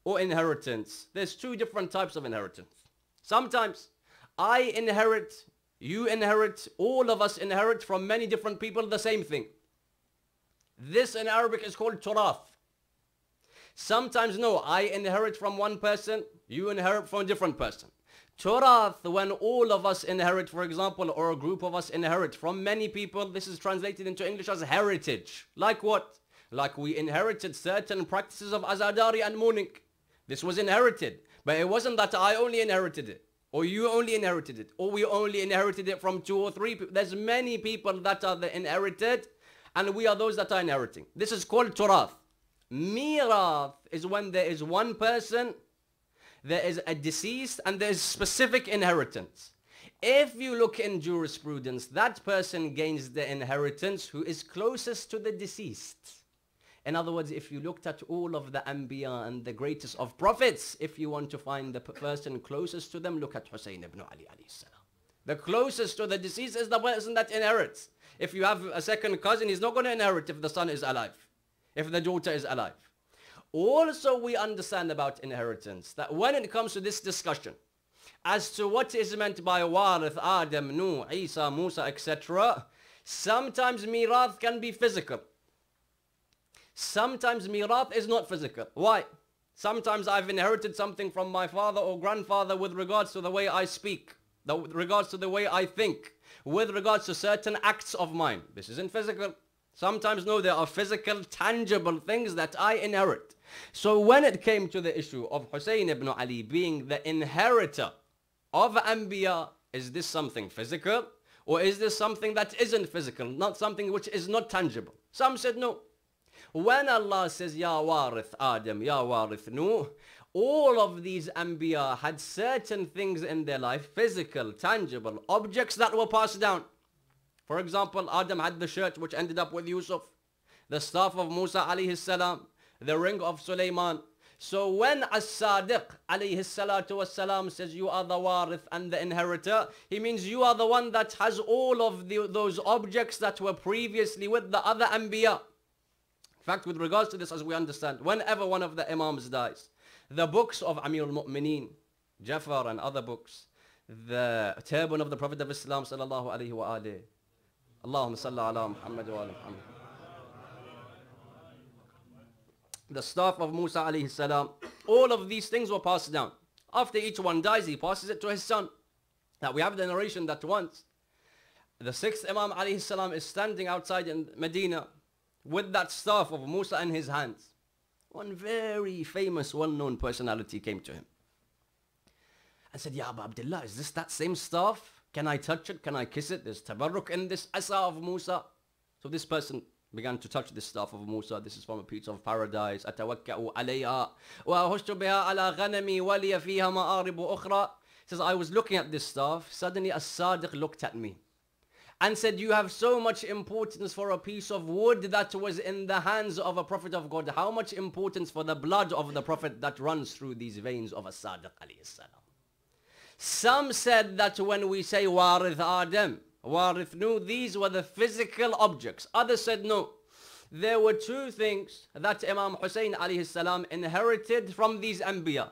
or inheritance, there's 2 different types of inheritance. Sometimes I inherit, you inherit, all of us inherit from many different people the same thing. This in Arabic is called turath. Sometimes no, I inherit from one person, you inherit from a different person. Turath, when all of us inherit, for example, or a group of us inherit from many people, this is translated into English as heritage. Like what? Like we inherited certain practices of azadari and mourning. This was inherited. But it wasn't that I only inherited it, or you only inherited it, or we only inherited it from 2 or 3 people. There's many people that are the inherited, and we are those that are inheriting. This is called turath. Mirath is when there is one person, there is a deceased, and there is specific inheritance. If you look in jurisprudence, that person gains the inheritance who is closest to the deceased. In other words, if you looked at all of the Anbiya and the greatest of prophets, if you want to find the person closest to them, look at Hussein ibn Ali alayhi salam. The closest to the deceased is the person that inherits. If you have a second cousin, he's not going to inherit if the son is alive, if the daughter is alive. Also, we understand about inheritance, that when it comes to this discussion, as to what is meant by Warith, Adam, Nuh, Isa, Musa, etc., sometimes Mirath can be physical. Sometimes Mirath is not physical. Why? Sometimes I've inherited something from my father or grandfather with regards to the way I speak, with regards to the way I think, with regards to certain acts of mine. This isn't physical. Sometimes, no, there are physical, tangible things that I inherit. So when it came to the issue of Hussein ibn Ali being the inheritor of Anbiya, is this something physical? Or is this something that isn't physical, not something which is not tangible? Some said no. When Allah says, Ya Warith Adam, Ya Warith Nuh, all of these Anbiya had certain things in their life, physical, tangible, objects that were passed down. For example, Adam had the shirt which ended up with Yusuf, the staff of Musa alayhi salam, the ring of Sulaiman. So when As-Sadiq alayhi salatu wassalam says you are the warith and the inheritor, he means you are the one that has all of those objects that were previously with the other Anbiya. In fact, with regards to this, as we understand, whenever one of the Imams dies, the books of Amir al-Mu'mineen, Jaffer and other books, the turban of the Prophet of Islam sallallahu alayhi wa alihi, Allahumma salli ala Muhammad wa ala Muhammad, the staff of Musa alayhi salam, all of these things were passed down. After each one dies, he passes it to his son. Now we have the narration that once the 6th Imam alayhi salam is standing outside in Medina with that staff of Musa in his hands. One very famous, well-known personality came to him and said, Ya Abu Abdullah, is this that same staff? Can I touch it? Can I kiss it? There's tabarruk in this asa of Musa. So this person began to touch the staff of Musa. This is from a piece of paradise. أتوكأ عليها وأهش بها على غنمي ولي فيها مآرب أخرى. Says, I was looking at this staff. Suddenly As-Sadiq looked at me and said, you have so much importance for a piece of wood that was in the hands of a prophet of God. How much importance for the blood of the prophet that runs through these veins of As-Sadiq alayhi salam. Some said that when we say Warith Adam, Warith Nuh, these were the physical objects. Others said no. There were 2 things that Imam Hussein alayhi salam inherited from these Anbiya.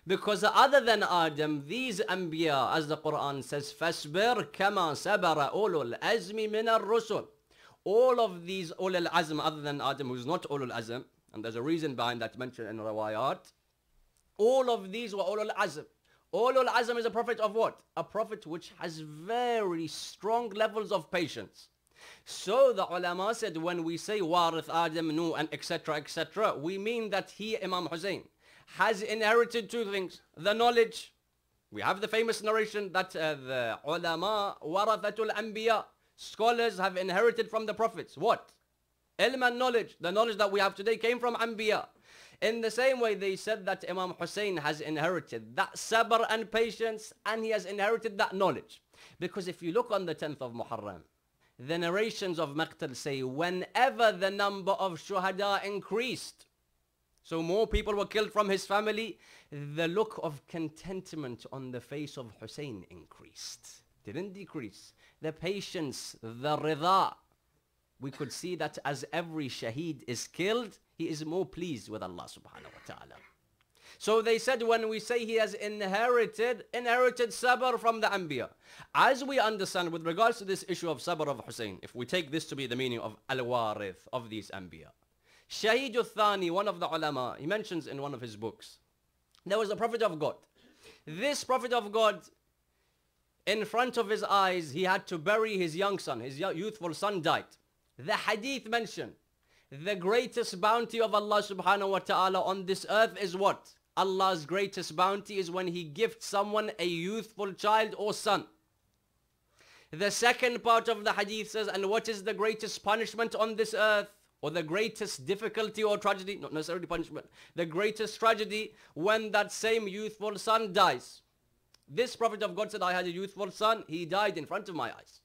Because other than Adam, these Anbiya, as the Quran says, فَاسْبِرْ كَمَا سَبَرَ أُولُو الْأَزْمِ مِنَ الرُّسُلِ. All of these Ulul Azm, other than Adam, who's not Ulul Azm, and there's a reason behind that mentioned in Rawayat, all of these were Ulul Azm. Ulul Azm is a prophet of what? A prophet which has very strong levels of patience. So the ulama said when we say Warith Adam, Nuh, and etc., we mean that he, Imam Hussein, has inherited 2 things. The knowledge. We have the famous narration that the ulama, warathatul anbiya, scholars have inherited from the prophets. What? Ilm and knowledge. The knowledge that we have today came from Anbiya. In the same way, they said that Imam Hussein has inherited that sabr and patience, and he has inherited that knowledge. Because if you look on the 10th of Muharram, the narrations of Maqtal say, whenever the number of shuhada increased, so more people were killed from his family, the look of contentment on the face of Hussein increased. Didn't decrease. The patience, the rida. We could see that as every shaheed is killed, he is more pleased with Allah subhanahu wa ta'ala. So they said when we say he has inherited sabr from the Anbiya. As we understand with regards to this issue of sabr of Hussein, if we take this to be the meaning of al-warith of these Anbiya. Shaheed al-Thani, one of the ulama, he mentions in one of his books, there was a prophet of God. This Prophet of God, in front of his eyes, he had to bury his young son. His youthful son died. The hadith mentioned, the greatest bounty of Allah subhanahu wa ta'ala on this earth is what? Allah's greatest bounty is when He gifts someone a youthful child or son. The second part of the hadith says, and what is the greatest punishment on this earth? Or the greatest difficulty or tragedy? Not necessarily punishment. The greatest tragedy when that same youthful son dies. This Prophet of God said, I had a youthful son. He died in front of my eyes.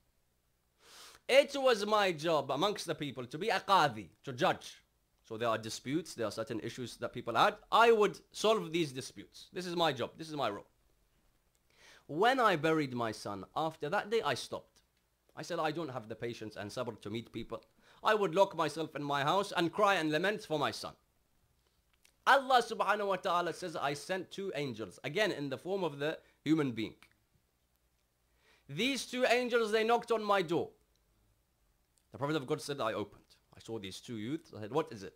It was my job amongst the people to be a qadi, to judge. So there are disputes, there are certain issues that people had. I would solve these disputes. This is my job, this is my role. When I buried my son, after that day I stopped. I said, I don't have the patience and sabr to meet people. I would lock myself in my house and cry and lament for my son. Allah subhanahu wa ta'ala says, I sent two angels, again in the form of the human being. These two angels, they knocked on my door. The Prophet of God said, I opened. I saw these two youths. I said, what is it?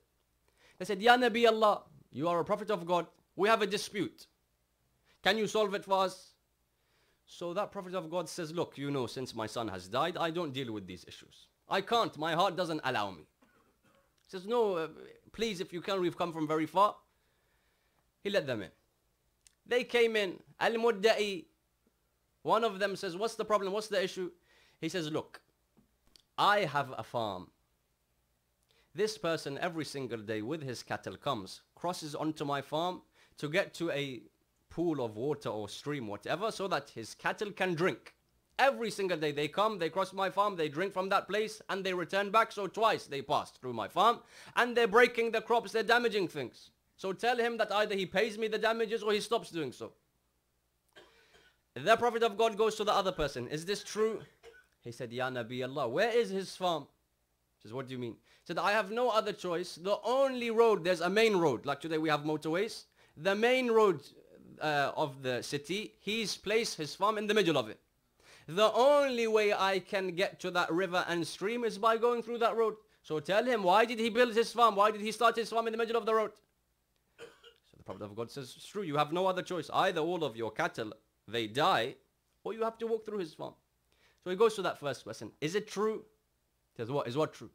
They said, Ya Nabi Allah, you are a Prophet of God. We have a dispute. Can you solve it for us? So that Prophet of God says, look, you know, since my son has died, I don't deal with these issues. I can't. My heart doesn't allow me. He says, no, please, if you can, we've come from very far. He let them in. They came in. Al-Mudda'i. One of them says, what's the problem? What's the issue? He says, look, I have a farm. This person every single day with his cattle comes, crosses onto my farm to get to a pool of water or stream, whatever, so that his cattle can drink. Every single day they come, they cross my farm, they drink from that place, and they return back. So twice they passed through my farm, and they're breaking the crops, they're damaging things. So tell him that either he pays me the damages or he stops doing so. The Prophet of God goes to the other person. Is this true? He said, Ya Nabi Allah, where is his farm? He says, what do you mean? He said, I have no other choice. The only road, there's a main road. Like today we have motorways. The main road of the city, he's placed his farm in the middle of it. The only way I can get to that river and stream is by going through that road. So tell him, why did he build his farm? Why did he start his farm in the middle of the road? So the Prophet of God says, it's true, you have no other choice. Either all of your cattle, they die, or you have to walk through his farm. So he goes to that first person. Is it true? He says, what is what true?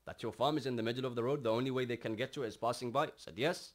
That your farm is in the middle of the road, the only way they can get to it is passing by? He said, yes.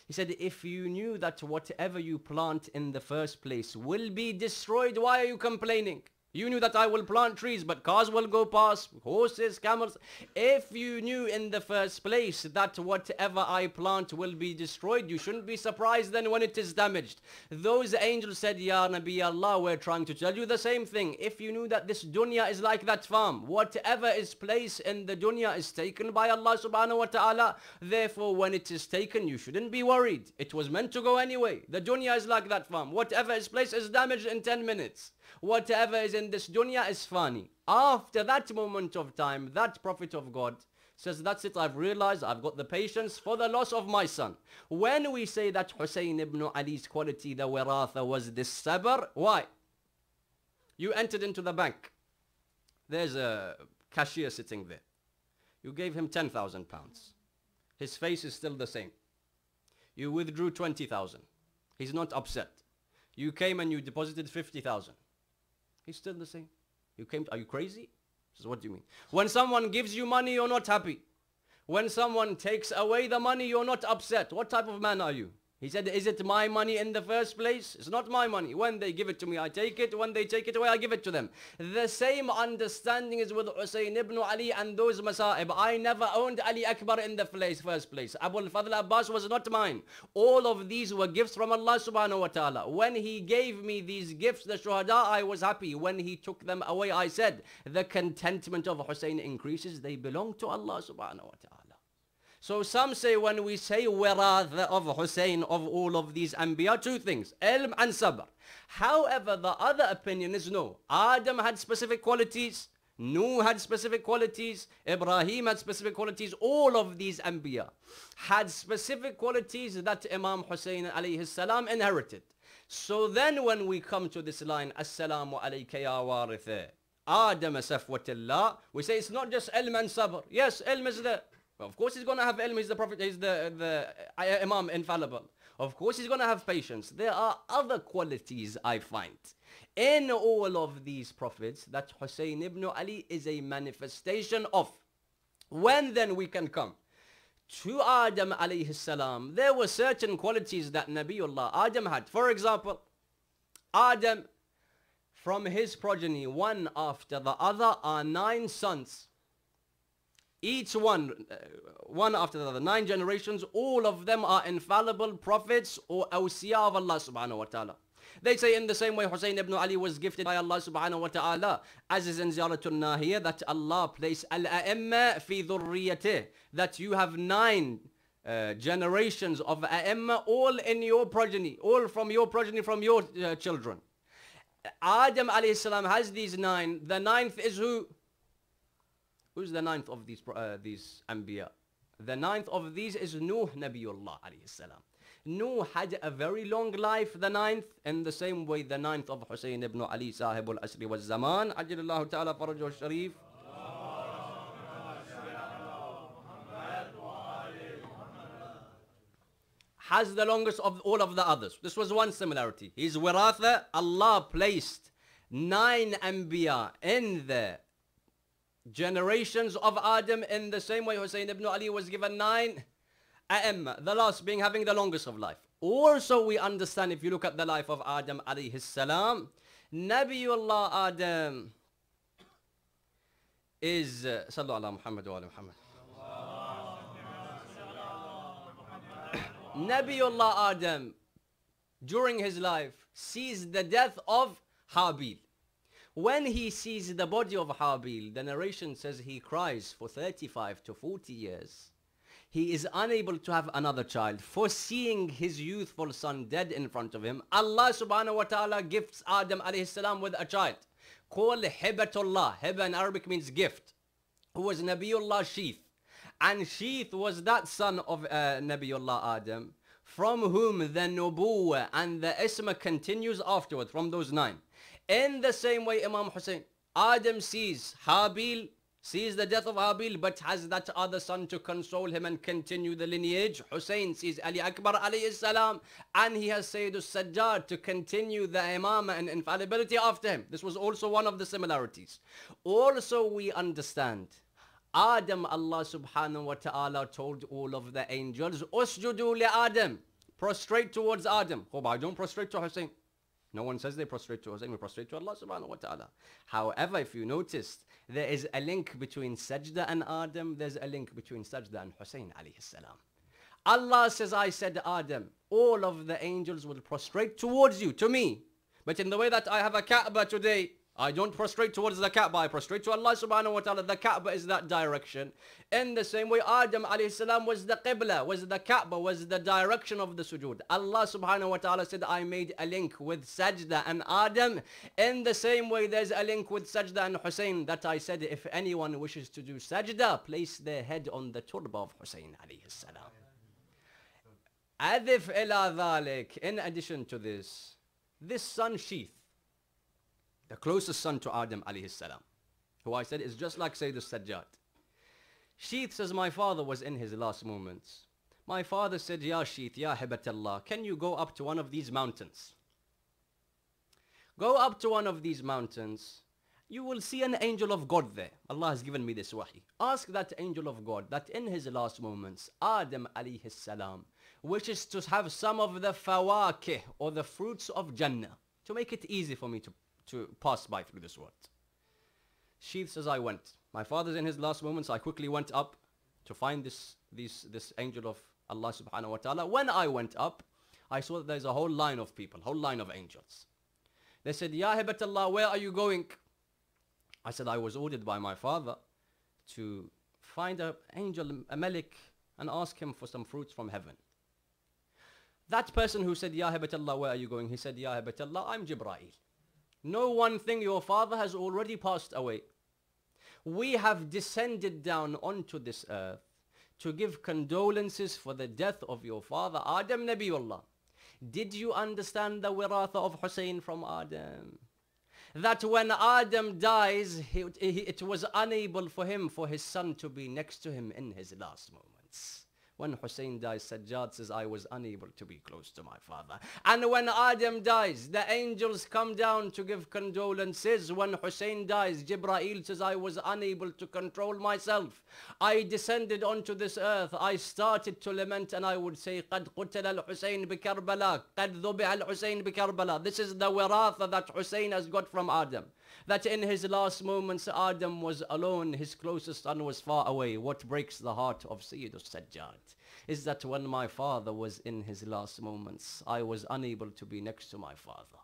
He said, if you knew that whatever you plant in the first place will be destroyed, why are you complaining? You knew that I will plant trees, but cars will go past, horses, camels. If you knew in the first place that whatever I plant will be destroyed, you shouldn't be surprised then when it is damaged. Those angels said, Ya Nabi Allah, we're trying to tell you the same thing. If you knew that this dunya is like that farm, whatever is placed in the dunya is taken by Allah subhanahu wa ta'ala. Therefore, when it is taken, you shouldn't be worried. It was meant to go anyway. The dunya is like that farm. Whatever is placed is damaged in 10 minutes. Whatever is in this dunya is fani. After that moment of time, that Prophet of God says, that's it, I've realized, I've got the patience for the loss of my son. When we say that Hussein ibn Ali's quality, the wiratha, was this sabr, why? You entered into the bank. There's a cashier sitting there. You gave him 10,000 pounds. His face is still the same. You withdrew 20,000. He's not upset. You came and you deposited 50,000. He's still the same. You came, are you crazy? He says, what do you mean? When someone gives you money, you're not happy. When someone takes away the money, you're not upset. What type of man are you? He said, is it my money in the first place? It's not my money. When they give it to me, I take it. When they take it away, I give it to them. The same understanding is with Hussein ibn Ali and those Masa'ib. I never owned Ali Akbar in the first place. Abu al-Fadl Abbas was not mine. All of these were gifts from Allah subhanahu wa ta'ala. When he gave me these gifts, the shuhada, I was happy. When he took them away, I said, the contentment of Hussein increases. They belong to Allah subhanahu wa ta'ala. So some say when we say wiratha of Hussein, of all of these Anbiya, two things, ilm and sabr. However, the other opinion is no. Adam had specific qualities, Nuh had specific qualities, Ibrahim had specific qualities. All of these Anbiya had specific qualities that Imam Hussein alayhi salam inherited. So then when we come to this line, Assalamu alayka ya waritha Adam safwatillah, we say it's not just ilm and sabr. Yes, ilm is there. Well, of course he's going to have ilm, he's the Prophet, he's the Imam infallible. Of course, he's going to have patience. There are other qualities I find in all of these prophets that Hussein ibn Ali is a manifestation of. When then we can come to Adam alayhi salam, there were certain qualities that Nabiullah Adam had. For example, Adam, from his progeny, one after the other, are 9 sons. Each one after the other, 9 generations, all of them are infallible prophets or awsiya of Allah subhanahu wa ta'ala. They say in the same way Hussein ibn Ali was gifted by Allah subhanahu wa ta'ala, as is in Ziyaratul Nahiyah, that Allah placed al-a'imma fi dhurriyatih, that you have 9 generations of a'imma, all in your progeny, all from your progeny, from your children. Adam alayhi salam has these 9. The 9th is who? Who's the 9th of these Anbiya? The 9th of these is Nuh Nabiullah alayhi salam. Nuh had a very long life, the 9th, in the same way the 9th of Hussein ibn Ali, Sahibul Asri wal Zaman, Ajjallahu ta'ala farajahu sharif. Has the longest of all of the others. This was one similarity. His wiratha, Allah placed 9 Anbiya in the generations of Adam, in the same way Hussein ibn Ali was given 9 A'imma, the last being having the longest of life. Also we understand, if you look at the life of Adam alayhi salam, Nabiullah Adam is Sallu ala Muhammad wa ala Muhammad. Nabiullah Adam, during his life, sees the death of Habil. When he sees the body of Habil, the narration says he cries for 35 to 40 years. He is unable to have another child. Foreseeing his youthful son dead in front of him, Allah subhanahu wa ta'ala gifts Adam alayhi salam with a child called Hibatullah. Hiba in Arabic means gift, who was Nabiullah Sheeth. And Sheeth was that son of Nabiullah Adam, from whom the Nubuwah and the Isma continues afterward, from those 9. In the same way, Imam Hussein, Adam sees Habil, sees the death of Habil, but has that other son to console him and continue the lineage. Hussein sees Ali Akbar alayhi salam, and he has Sayyidus Sajjad to continue the imamah and infallibility after him. This was also one of the similarities. Also we understand, Adam, Allah subhanahu wa ta'ala told all of the angels, Usjudu li Adam, prostrate towards Adam. Oh, but I don't prostrate to Hussein. No one says they prostrate to Hussein, we prostrate to Allah subhanahu wa ta'ala. However, if you noticed, there is a link between Sajda and Adam, there's a link between Sajda and Hussein alayhi salam. Allah says, I said Adam, all of the angels will prostrate towards you, to me. But in the way that I have a Kaaba today, I don't prostrate towards the Kaaba, I prostrate to Allah subhanahu wa ta'ala. The Kaaba is that direction. In the same way, Adam alayhi salam was the Qibla, was the Kaaba, was the direction of the sujood. Allah subhanahu wa ta'ala said, I made a link with Sajda and Adam. In the same way, there's a link with Sajda and Hussein, that I said, if anyone wishes to do Sajda, place their head on the turba of Hussein alayhi salam. Adif ila dhalik, in addition to this son Sheeth, the closest son to Adam alayhi salam, who I said is just like Sayyidus Sajjad. Sheeth says, my father was in his last moments. My father said, Ya Sheeth, Ya Hibatallah, can you go up to one of these mountains? Go up to one of these mountains. You will see an angel of God there. Allah has given me this wahi. Ask that angel of God that in his last moments, Adam alayhi salam wishes to have some of the fawakih, or the fruits of Jannah, to make it easy for me to pass by through this world. Sheeth says, I went. My father's in his last moments. I quickly went up to find this angel of Allah subhanahu wa ta'ala. When I went up, I saw that there's a whole line of people, whole line of angels. They said, Ya Hibatallah, where are you going? I said, I was ordered by my father to find an angel, a malik, and ask him for some fruits from heaven. That person who said, Ya Hibatallah, where are you going? He said, Ya Hibatallah, I'm Jibreel. Know one thing, your father has already passed away. We have descended down onto this earth to give condolences for the death of your father, Adam Nabiullah. Did you understand the wiratha of Hussein from Adam? That when Adam dies, it was unable for him, for his son to be next to him in his last moments. When Hussein dies, Sajjad says, I was unable to be close to my father. And when Adam dies, the angels come down to give condolences. When Hussein dies, Jibreel says, I was unable to control myself. I descended onto this earth. I started to lament and I would say, قَدْ قُتِلَ الْحُسَيْنِ بِكَرْبَلَا قَدْ ذُبِعَ الْحُسَيْنِ بِكَرْبَلَا. This is the wiratha that Hussein has got from Adam. That in his last moments, Adam was alone, his closest son was far away. What breaks the heart of Sayyid al-Sajjad is that when my father was in his last moments, I was unable to be next to my father.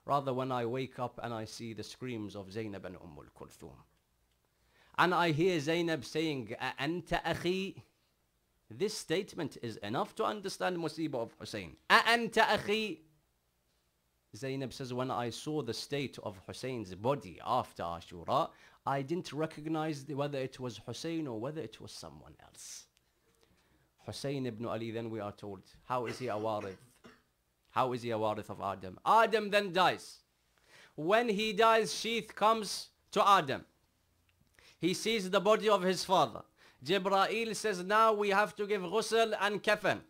Rather, when I wake up and I see the screams of Zainab and Kulthum, and I hear Zainab saying, "Anta akhi," this statement is enough to understand Musibah of Hussein. "Anta akhi." Zainab says, when I saw the state of Hussein's body after Ashura, I didn't recognize whether it was Hussein or whether it was someone else. Hussein ibn Ali, then we are told, how is he a warith? How is he a warith of Adam? Adam then dies. When he dies, Sheeth comes to Adam. He sees the body of his father. Jibreel says, now we have to give ghusl and kafan.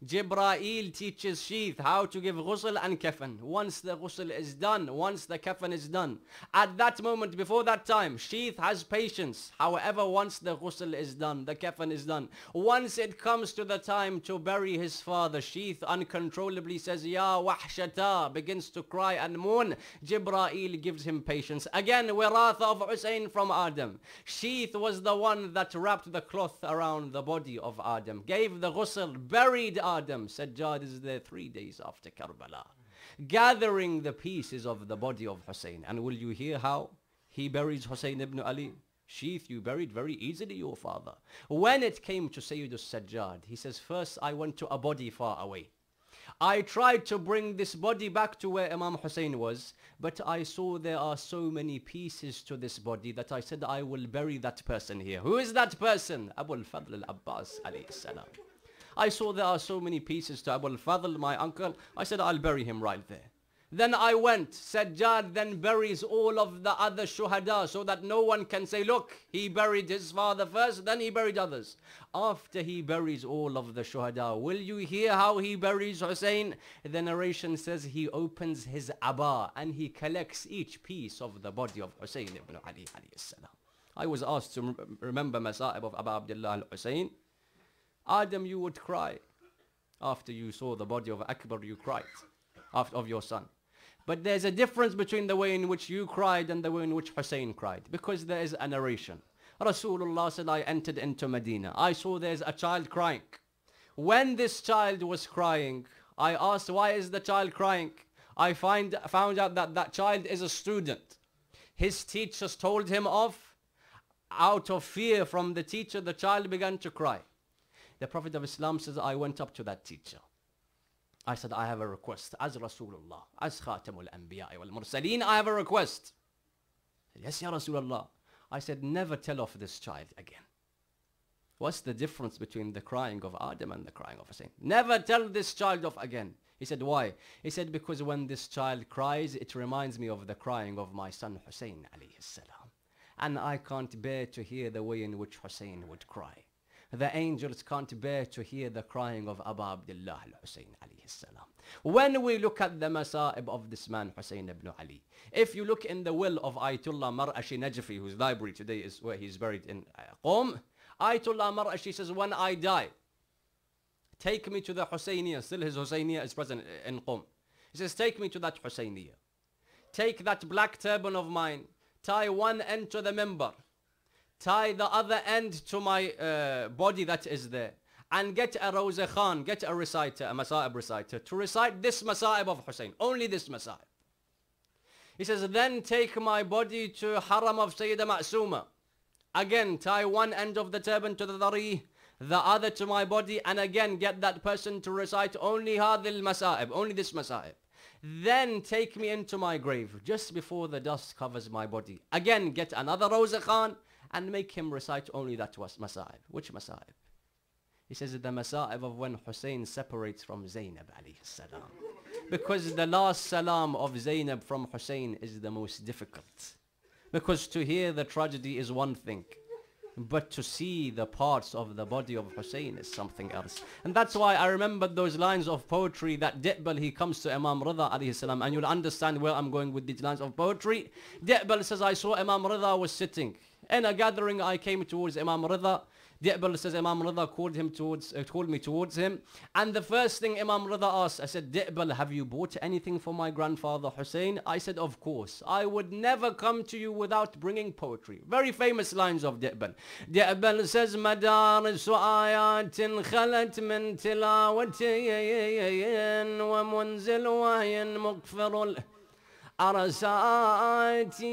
Jibreel teaches Sheeth how to give ghusl and kafan. Once the ghusl is done, once the kafan is done, at that moment, before that time, Sheeth has patience. However, once the ghusl is done, the kafan is done, once it comes to the time to bury his father, Sheeth uncontrollably says, Ya wahshata, begins to cry and mourn. Jibreel gives him patience. Again, wiratha of Hussein from Adam. Sheeth was the one that wrapped the cloth around the body of Adam, gave the ghusl, buried Adam. Sajjad is there 3 days after Karbala, gathering the pieces of the body of Hussein. And will you hear how he buries Hussein ibn Ali? Sheeth, you buried very easily your father. When it came to Sayyid al-Sajjad, he says, first I went to a body far away. I tried to bring this body back to where Imam Hussein was, but I saw there are so many pieces to this body that I said I will bury that person here. Who is that person? Abu al-Fadl al-Abbas alayhi salam. I saw there are so many pieces to Abu al-Fadl, my uncle. I said, I'll bury him right there. Then I went. Sajjad then buries all of the other shuhada so that no one can say, look, he buried his father first, then he buried others. After he buries all of the shuhada, will you hear how he buries Hussein? The narration says he opens his abba and he collects each piece of the body of Hussein ibn Ali alayhi salam. I was asked to remember Masa'ib of Abu Abdullah al-Hussein. Adam, you would cry. After you saw the body of Akbar, you cried after of your son. But there's a difference between the way in which you cried and the way in which Hussein cried, because there is a narration. Rasulullah said, I entered into Medina. I saw there's a child crying. When this child was crying, I asked, why is the child crying? I found out that that child is a student. His teachers told him off. Out of fear from the teacher, the child began to cry. The Prophet of Islam says, I went up to that teacher. I said, I have a request. As Rasulullah, as Khatamul Anbiya wal Mursaleen, I have a request. Yes, Ya Rasulullah. I said, never tell off this child again. What's the difference between the crying of Adam and the crying of Hussein? Never tell this child off again. He said, why? He said, because when this child cries, it reminds me of the crying of my son Hussein alayhi salam. And I can't bear to hear the way in which Hussein would cry. The angels can't bear to hear the crying of Abu Abdullah al-Hussein alayhi salam. When we look at the masa'ib of this man, Hussein ibn Ali, if you look in the will of Ayatollah Mar'ashi Najfi, whose library today is where he's buried in Qom, Ayatollah Mar'ashi says, when I die, take me to the Husayniyah. Still his Husayniyah is present in Qom. He says, take me to that Husayniyah. Take that black turban of mine, tie one end to the member, tie the other end to my body that is there, and get a Rawza Khan, get a reciter, a Masa'ib reciter, to recite this Masa'ib of Hussein, only this Masa'ib. He says, then take my body to Haram of Sayyida Ma'suma. Again, tie one end of the turban to the dari, the other to my body, and again get that person to recite only Hadil Masa'ib, only this Masa'ib. Then take me into my grave, just before the dust covers my body. Again, get another Rawza Khan, and make him recite only that was Masa'ib. Which Masa'ib? He says the Masa'ib of when Hussein separates from Zainab alayhi salam. Because the last salam of Zainab from Hussein is the most difficult. Because to hear the tragedy is one thing. But to see the parts of the body of Hussein is something else. And that's why I remembered those lines of poetry that Di'bal, he comes to Imam Rida alayhi salam, and you'll understand where I'm going with these lines of poetry. Di'bal says, I saw Imam Rida was sitting in a gathering. I came towards Imam Rida. Di'bal says Imam Rida called me towards him, and the first thing Imam Rida asked, I said, Di'bal, have you bought anything for my grandfather Hussein? I said, of course. I would never come to you without bringing poetry. Very famous lines of Di'bal. Di'bal says, مدارس آيات خلت من تلاوتين ومنزل وهي مغفر أرساتي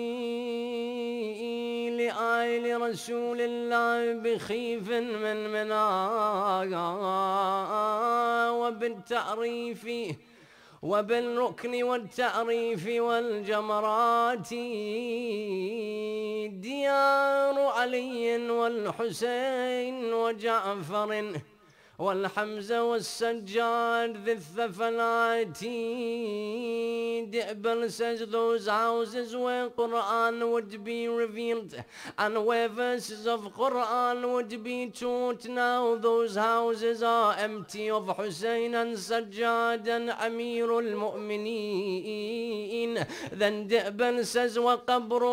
لآل رسول الله بخيف من منايا وبالتعريف وبالركن والتعريف والجمرات ديار علي والحسين وجعفر والحمزة والسجاد ذي الثفلات. Di'bal says those houses where Quran would be revealed and where verses of Quran would be taught, now those houses are empty of Hussein and Sajjad and Amirul Mu'mineen. Then Di'bal says وقبر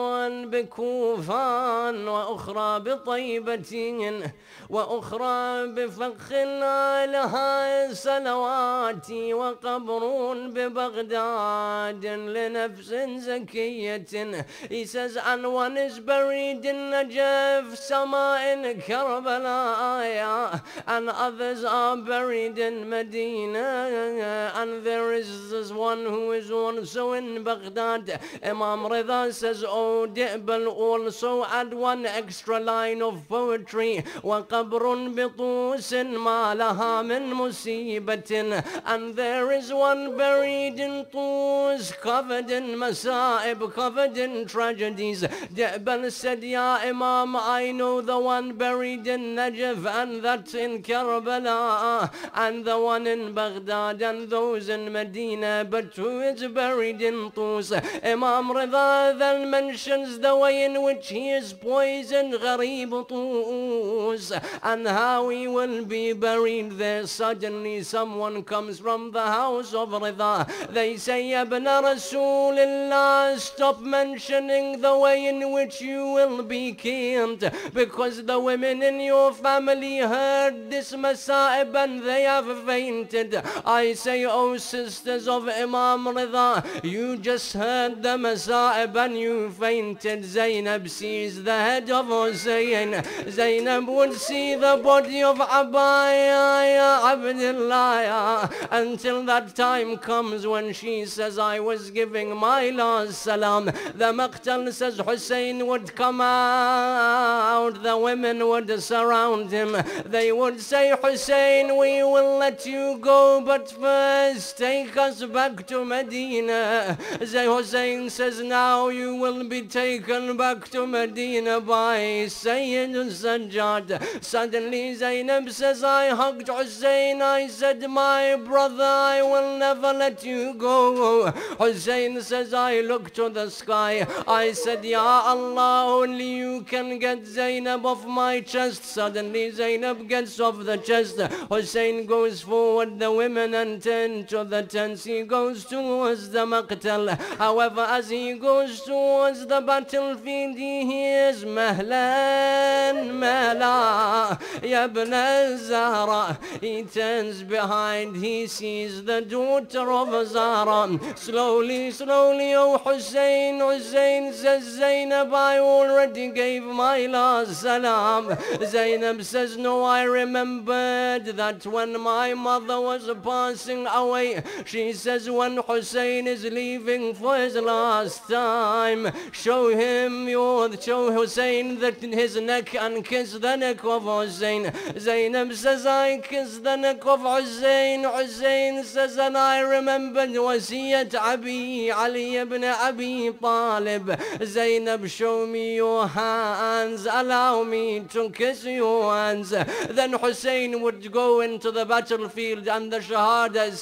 بكوفان وأخرى بطيبة وأخرى بفخ لها صلواتي وقبر ببغداد لنفس زكية. He says, and one is buried in Najaf, Sama in Karbala, and others are buried in Medina, and there is this one who is also in Baghdad. Imam Rida says, oh Di'bal, also add one extra line of poetry. وقبر بطوس ما لها من مصيبة, and there is one buried in Tus, covered in masaib, covered in tragedies. Di'bal said, Ya Imam, I know the one buried in Najaf, and that in Karbala, and the one in Baghdad, and those in Medina, but who is buried in Tus? Imam Rida then mentions the way in which he is poisoned, Gharib Tus, and how he will be buried there. Suddenly someone comes from the house of Rida. They say, Ibn Rasulullah, stop mentioning the way in which you will be killed, because the women in your family heard this masa'ib and they have fainted. I say, oh sisters of Imam Rida, you just heard the masa'ib and you fainted. Zainab sees the head of Hussein. Zainab would see the body of Abaya Abdullah, until that time comes when she says, I was giving my last salam. The Maqtal says Hussein would come out, the women would surround him. They would say, Hussein, we will let you go, but first take us back to Medina. Hussein says, now you will be taken back to Medina by Sayyid Sajjad. Suddenly Zainab says, I hugged Hussein. I said, my brother, I will never let you go. Hussein says, I looked to the sky. I said, Ya Allah, only you can get Zainab off my chest. Suddenly Zainab gets off the chest. Hussein goes forward, the women enter into the tents. He goes towards the Maqtal. However, as he goes towards the battlefield, he hears Mahlan, Mahla, Ya ibn Zahra. He turns behind, he sees the daughter of Zahra. Slowly, slowly, oh Hussein. Hussein says, Zainab, I already gave my last salam. Zainab says, no, I remembered that when my mother was passing away, she says, when Hussein is leaving for his last time, show Hussein that his neck and kiss the neck of Hussein. Zainab says, I kiss the neck of Hussein. Hussein says, and I remembered wasiyat Abi Ali ibn Abi Talib. Zainab, show me your hands, allow me to kiss your hands. Then Hussein would go into the battlefield, and the Shahada is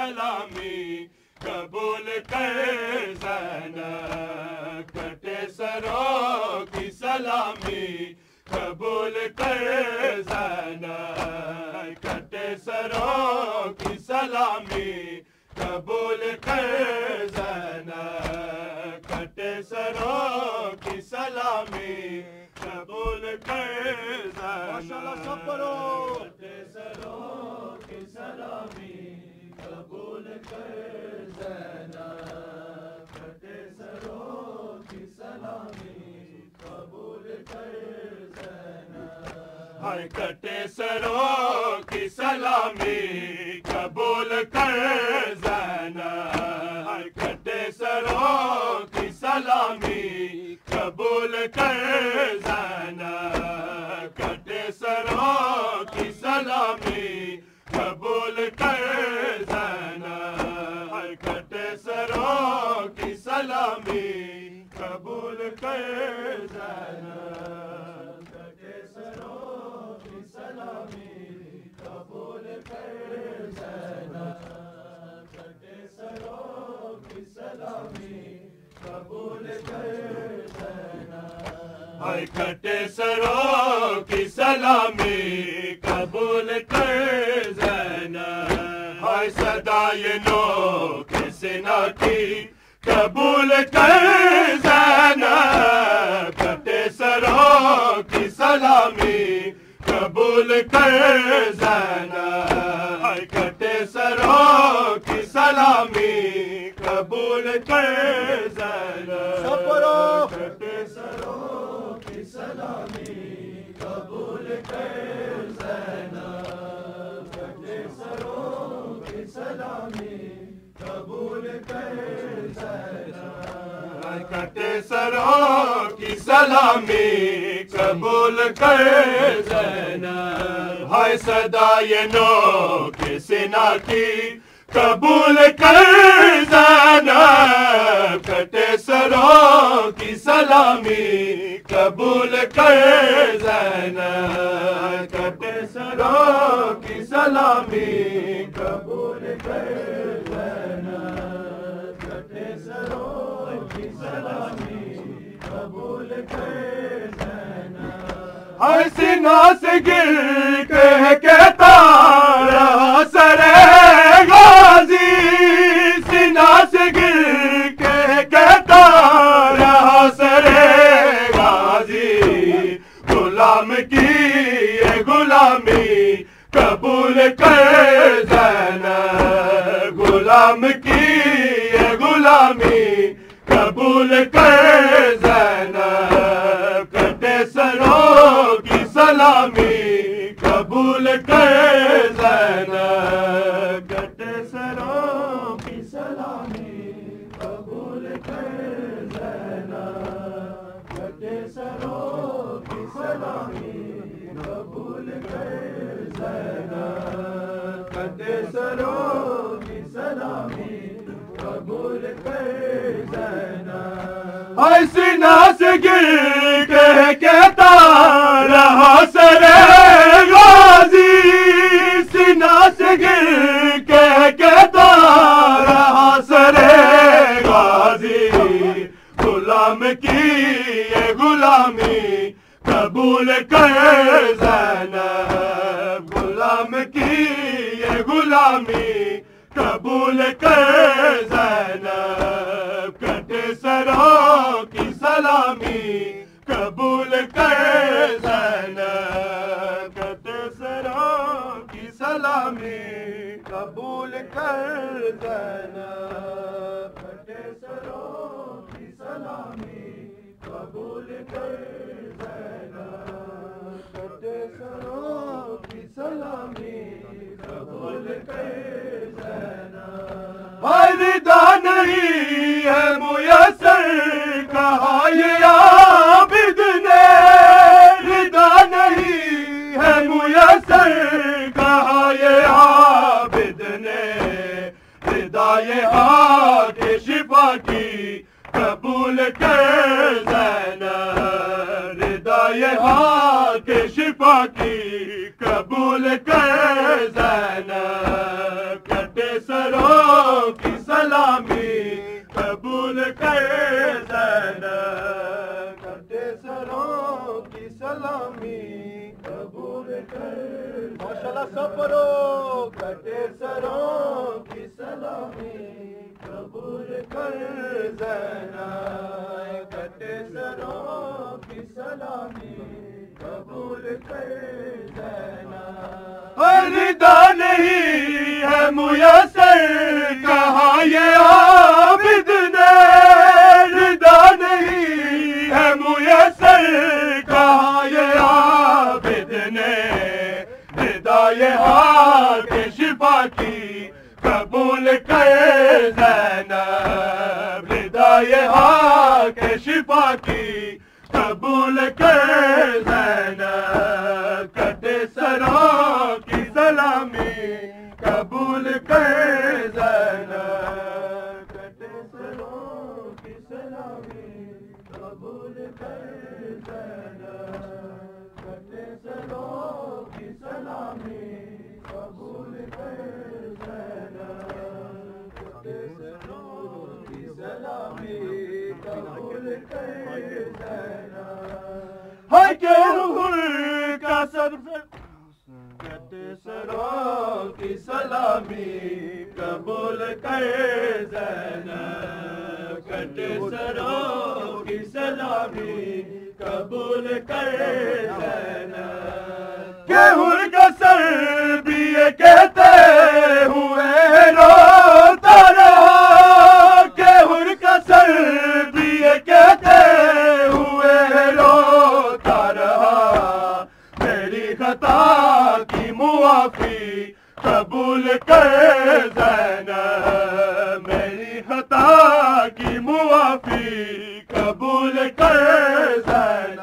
سلامی قبول کر زینب کٹے سروں کی سلامی قبول کر زینب کٹے سروں کی سلامی قبول کر زینب کٹے سروں کی سلامی قبول کر زینب سب پڑھو کٹے سروں کی سلامی قبول کر زینب کٹے سروں کی سلامی قبول کر زینب ہائے کٹے سروں کی سلامی قبول کر زینب ہائے کٹے سروں کی سلامی قبول کر زینب کٹے سروں کی سلامی قبول کر زینب ہائے کٹے سروں کی سلامی قبول کر زینب کٹے سروں کی سلامی قبول کر زینب کٹے سروں کی سلامی قبول کر زینب ہائے کٹے سروں کی سلامی قبول کر زینب ہائے صدائے نو کے سنا کی قبول کر زینب کٹے سروں کی سلامی قبول کر زینب ہائے کٹے سروں کی سلامی قبول کر زینب سب پڑھو کٹے سروں کی سلامی قبول کر زینب کٹے سروں کی سلامی قبول کر زینب کٹے سروں کی سلامی قبول کر زینب ہائے صدائے نو کے سنا کی قبول کر زینب کٹے سروں کی سلامی قبول کر زینب کٹے سروں کی سلامی قبول کر زینب کٹے سروں کی سلامی قبول کر زینب ہائے سینہ سے گر کے کہتا رہا سرے غازی سینہ سے گر کے کہتا رہا سرے غازی غلام کی یہ غلامی قبول کر زینب غلام کی یہ غلامی قبول کر زینب کٹے سروں کی سلامی قبول کر زینب کٹے سروں کی سلامی قبول کر زینب کٹے سروں کی سلامی قبول کر زینب کٹے سروں کی سلامی قبول کر زینب ہائے سینہ سے گر کے کہتا رہا سرے غازی سینہ سے گر کے کہتا رہا سرے غازی غلام کی یہ غلامی قبول کر زینب غلام کی یہ غلامی قبول کر زینب کٹے سروں کی سلامی قبول کر زینب کٹے سروں کی سلامی قبول کر زینب کٹے سروں کی سلامی قبول کر زینب کٹے سروں کی سلامی قبول کر زینب ہائے ردا نہیں ہے میسر کہا یہ عابد نے ردا نہیں ہے میسر کہا یہ عابد نے ردا یہ ہاتھ شفا کی قبول کر زینب ردا یہ ہاتھ شفا کی قبول کر زینب کٹے سروں سلامی قبول کر زینب کٹے سروں کی سلامی قبول کر ماشاءاللہ سب پڑھو کٹے سروں کی سلامی قبول کر زینب کٹے سروں کی سلامی قبول کر زینب ردا نہیں ہے میسر کہاں یہ عابد نے ردا نہیں ہے میسر کہاں یہ عابد نے ردا یہ حال کے شفا کی قبول کر زینب ردا یہ حال کے شفا کی قبول کر زینب کٹے سروں کی سلامی قبول کر زینب کٹے سروں کی سلامی قبول کر زینب کٹے سروں کی سلامی قبول کر زینب کٹے سروں کی سلامی قبول کر ہائے کہ روح کا سر کٹے سروں کی سلامی قبول کر زینب کٹے سروں کی سلامی قبول کر زینب کہ ہر کا سر بھی یہ کہتے ہوئے روتا رہا کہ ہر کا سر بھی یہ کہتے ہوئے روتا رہا میری خطا کی معافی قبول کر زینب میری خطا کی معافی قبول کر زینب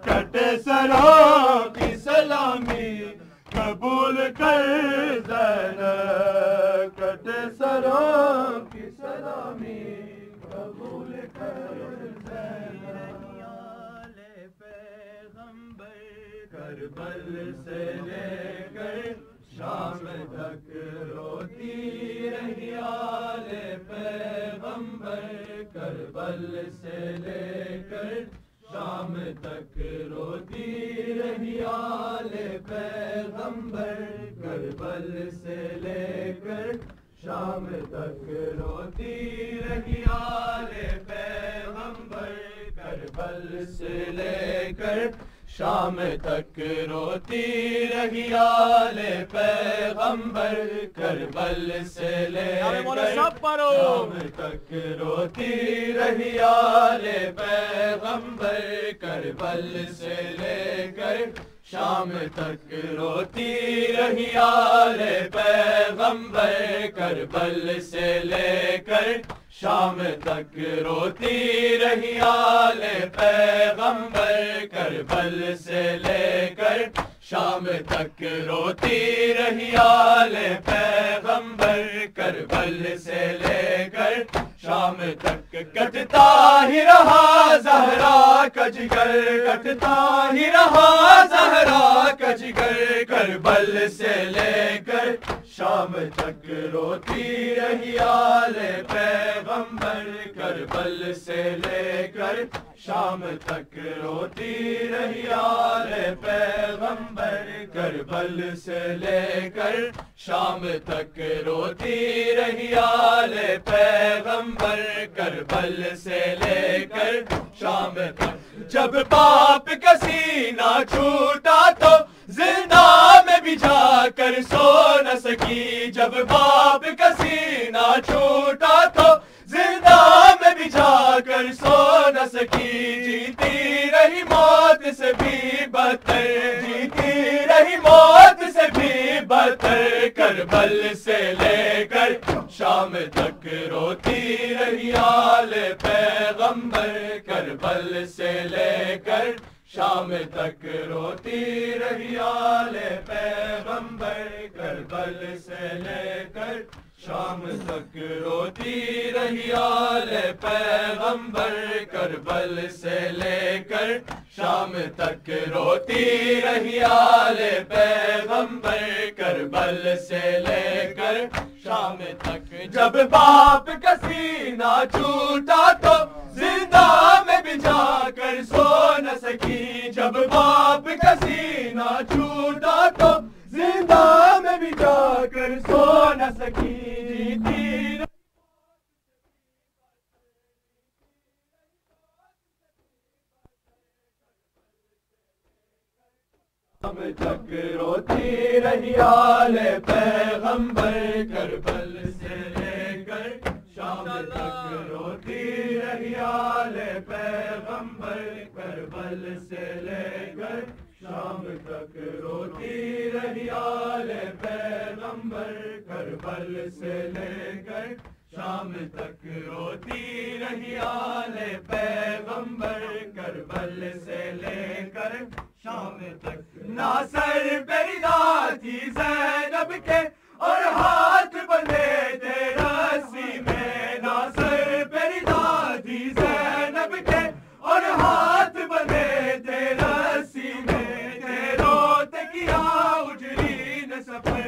کٹے سروں کی سلامی قبول کر زینب کٹے سروں کی سلامی قبول کر زینب پیغمبر کربل سے لے کر شام تک روتی رہی آل پیغمبر کربل سے لے کر شام تک روتی رہی آل پیغمبر کربل سے لے کر شام تک روتی رہی آل پیغمبر کربل سے لے کر شام تک روتی رہی آل پیغمبر کربل سے لے کر شام تک روتی رہی آل پیغمبر کربل سے لے کر شام تک روتی رہی آل پیغمبر کربل سے لے کر شام تک روتی رہی آل پیغمبر کربل سے لے کر شام تک روتی رہی آل پیغمبر کربل سے لے کر شام تک کٹتا ہی رہا زہرا کا جگر کٹتا ہی رہا زہرا کا جگر کربل سے لے کر شام تک روتی رہی آل پیغمبر کربل سے لے کر شام تک روتی رہی آل پیغمبر کربل سے لے کر شام تک روتی رہی آل پیغمبر کربل سے لے کر شام تک جب باپ کا سینہ چھوٹا تو زندہ میں بھی جا کر سو نہ سکی جب باپ کا سینہ چھوٹا تو زندہ میں بھی جا کر سو نہ سکی جیتی رہی موت سے بھی بدتر جیتی رہی موت سے بھی بدتر کربل سے لے کر شام تک روتی رہی آل پیغمبر کربل سے لے کر شام تک روتی رہی آل پیغمبر کربل سے لے کر شام تک روتی رہی آل پیغمبر کربل سے لے کر شام تک روتی رہی آل پیغمبر کربل سے لے کر شام تک جب باپ کا سینہ چھوٹا تو زندہ میں بھی جا کر سو نہ سکی جب باپ کا سینہ چھوٹا تو زندہ میں بھی جا کر سو نہ سکی جیتی شام تک روتی رہی آل پیغمبر کربل سے لے کر شام تک روتی رہی آل پیغمبر کربل سے لے کر شام تک روتی رہی آل پیغمبر کربل سے لے کر شام تک روتی رہی آل پیغمبر کربل سے لے کر شام تک ناصر پیدا تھی زینب کے اور ہاتھ بندھے تھے رسی میں ناصر پیدا تھی زینب کے اور ہاتھ بندھے تھے رسی میں روت کیا اجری نے سفر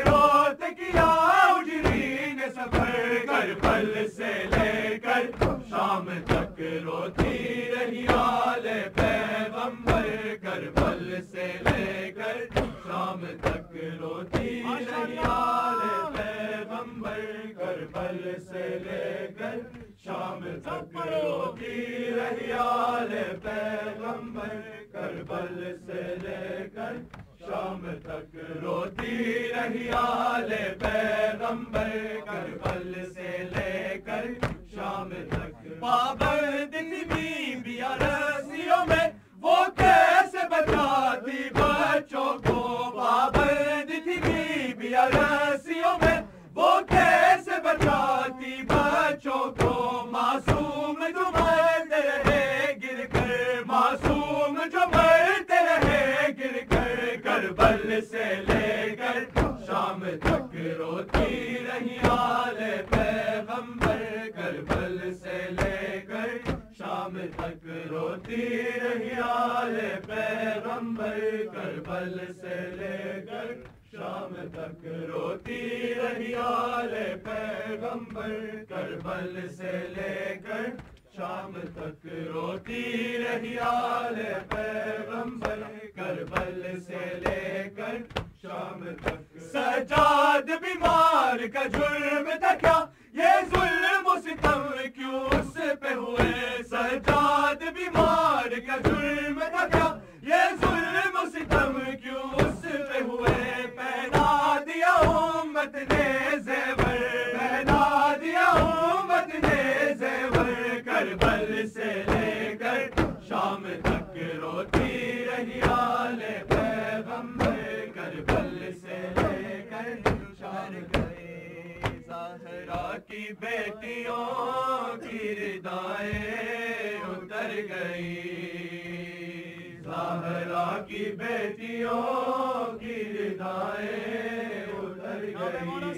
روت کیا اجری نے سفر کربل سے لے کر شام تک روتی رہی آل پیغمبر کربل سے لے کر شام تک روتی رہی آل پیغمبر کربل سے لے کر شام تک روتی رہی آل پیغمبر کربل سے لے کر شام تک روتی رہی آل پیغمبر کربل سے لے کر شام تک پابند تھی بیویاں رسیوں میں وہ کیسے بچاتی بچوں کو پابند تھی بیویاں رسیوں میں وہ کیسے بچاتی بچوں کو معصوم جو مرتے رہے گر کر معصوم جو مرتے رہے گر کر کربل سے لے کر شام تک روتی رہی آل پیغمبر کربل سے لے کر شام تک روتی رہی آل پیغمبر کربل سے لے کر شام تک روتی رہی آل پیغمبر کربل سے لے کر شام تک روتی رہی آل پیغمبر کربل سے لے کر شام تک سجاد بیمار کا جرم تھا کیا یہ ظلم و ستم کیوں اس پہ ہوئے سجاد بیمار کا جرم تھا کیا یہ ظلم و ستم کیوں اس پہ ہوئے پہنا دیا امت نے زیور پہنا دیا امت نے زیور کربل سے لے کر شام تک روتی رہی آل پیغمبر کربل سے لے کر شام گئے زہرا کی بیٹیوں کی ردائیں اتر گئی زہرا کی بیٹیوں کی ردائیں اتر گئی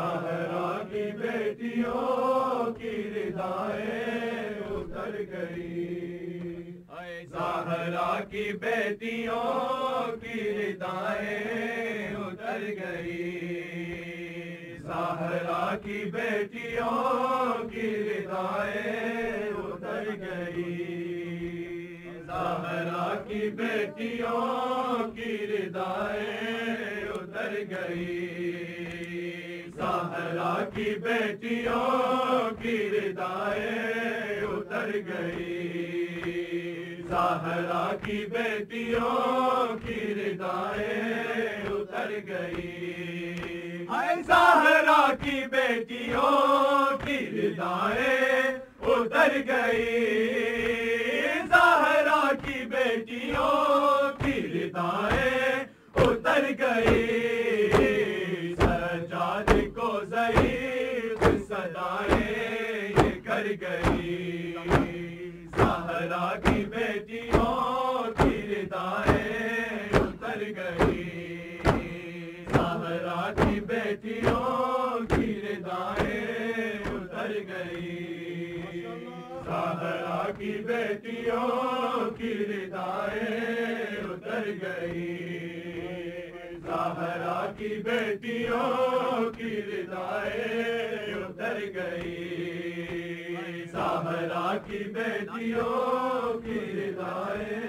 زہرا کی بیٹیوں کی ردائیں اتر گئی زہرا کی بیٹیوں کی ردائیں اتر گئی زہرا کی بیٹیوں کی ردائیں اتر گئی زہرا کی بیٹیوں کی ردائیں اتر گئی زہرا کی بیٹیوں کی ردائیں اتر گئی زہرا کی بیٹیوں کی ردائیں اتر گئی زہرا کی بیٹیوں کی ردائیں اتر گئی زہرا کی بیٹیوں کی ردائیں اتر گئی سجاد کو ضعیف صدائیں یہ کر گئی زہرا کی بیٹیوں کی ردائیں اتر گئی زہرا کی بیٹیوں کی ردائیں اتر گئی زہرا کی بیٹیوں کی ردائیں اتر گئی زہرا کی بیٹیوں کی ردائیں اتر گئی زہرا کی بیٹیوں کی ردائیں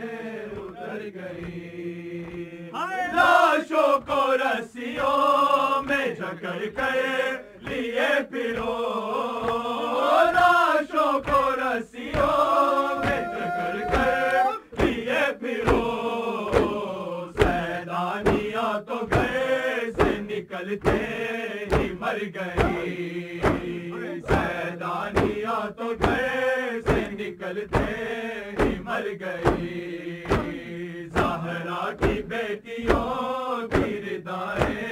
اتر گئی لاشوں کو رسیوں میں جکڑ کر لیے پھرو لاشوں کو رسیوں میں جکڑ کر لیے پھرو سیدانیاں تو گھر سے نکلتے ہی مر گئی سیدانیاں تو گھر سے نکلتے ہی مر گئی زہرا کی بیٹیوں کی ردائیں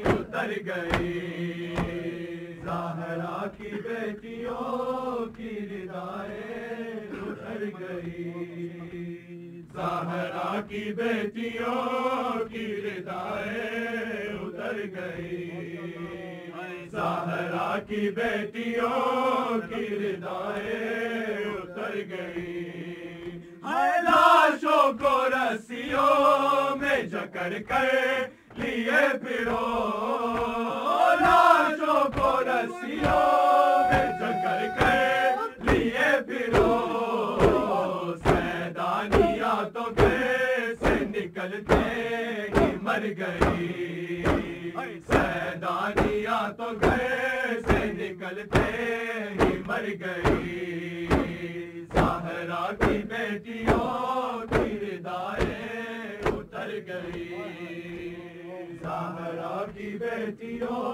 اتر گئی زہرا کی بیٹیوں کی ردائیں اتر گئی زہرا کی بیٹیوں کی ردائیں اتر گئی زہرا کی بیٹیوں کی ردائیں اتر گئی لاشوں کو رسیوں میں جکڑ کر لیے پھرو لاشوں کو رسیوں میں جکڑ کر لیے پھرو سیدانیاں تو گھر سے نکلتے ہی مر گئی سیدانیاں تو گھر سے نکلتے ہی مر گئی زہرا کی بیٹیوں کی ردائیں اتر گئی زہرا کی بیٹیوں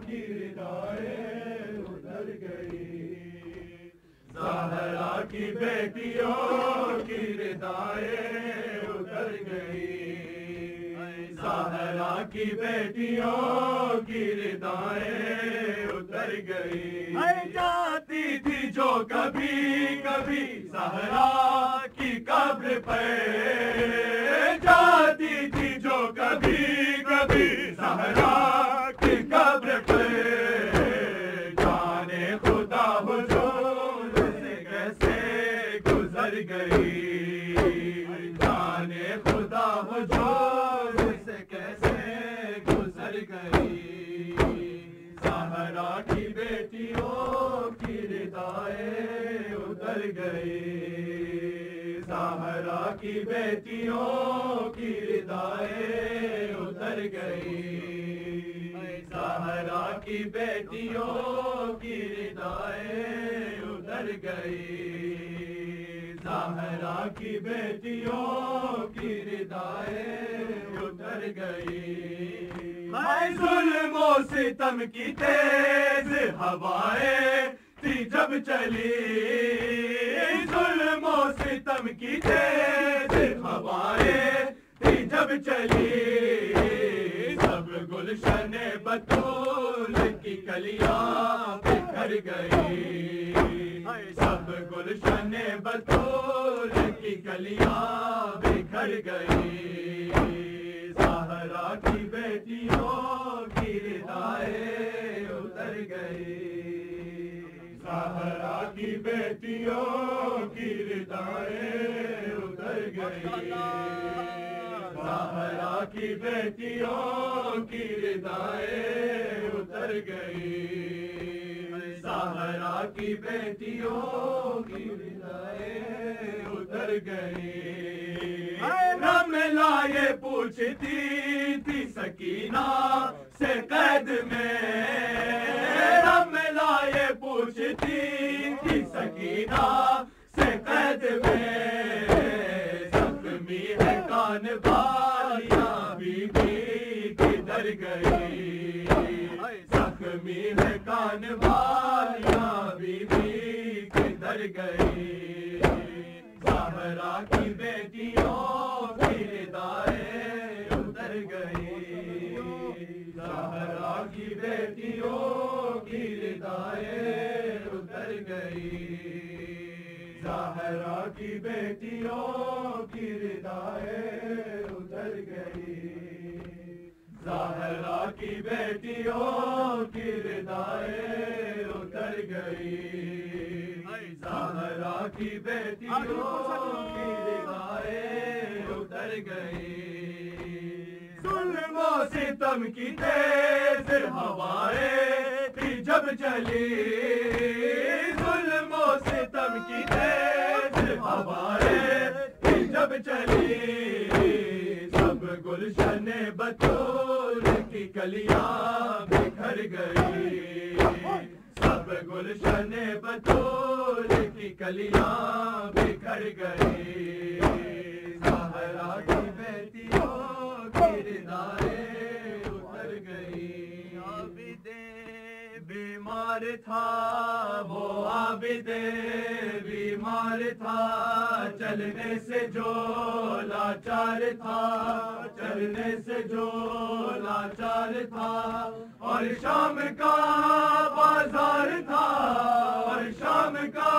کی ردائیں اتر گئی زہرا کی بیٹیوں کی ردائیں اتر گئی زہرا کی بیٹیوں کی ردائیں اتر گئی جاتی تھی جو کبھی کبھی زہرا کی قبر پہ جاتی تھی جو کبھی کبھی زہرا کی قبر پہ جانے خدا حضور سے کیسے گزر گئی جانے خدا حضور سے کیسے گزر گئی زہرا کی بیٹیوں کی ردائیں اتر گئی زہرا کی بیٹیوں کی ردائیں اتر گئی زہرا کی بیٹیوں کی ردائیں اتر گئی زہرا کی بیٹیوں کی ردائیں اتر گئی ظلم و ستم کی تیز ہوائیں تھی جب چلی ظلم و ستم کی تیز ہوائیں تھی جب چلی سب گلشن بطول کی کلیاں بکھر گئی سب گلشن بطول کی کلیاں بکھر گئی زہرا کی بیٹیوں کی ردائیں اتر گئی زہرا کی بیٹیوں کی ردائیں اتر گئی زہرا کی بیٹیوں کی ردائیں اتر گئی زہرا کی بیٹیوں کی ردائیں اتر گئی رملا یہ پوچھتی تھی سکینہ سے قید میں رملا یہ پوچھتی تھی سکینہ سے قید میں زخمی ہے کان والیاں بی بی کدھر گئی زخمی ہے کان والیاں بی بی کدھر گئی زہرا کی بیٹیوں کی ردائیں اتر گئی زہرا کی بیٹیوں کی ردائیں اتر گئی زہرا کی بیٹیوں کی ردائیں اتر گئی زہرا کی بیٹیوں کی ردائیں اتر گئی زہرا کی بیٹیوں کی ردائیں اتر گئی ظلم و و ستم کی تیز ہوائیں تھی جب چلی ظلم و ستم کی تیز ہوائیں تھی جب چلی سب گلشن بطول کی کلیاں بکھر گئی سب گلشن بطول کی کلیاں بکھر گئی زہرا کی بیٹیوں کی ردائیں اتر گئی عابد بیمار تھا وہ عابد بیمار تھا چلنے سے جو لاچار تھا چلنے سے جو لاچار تھا اور شام کا بازار تھا اور شام کا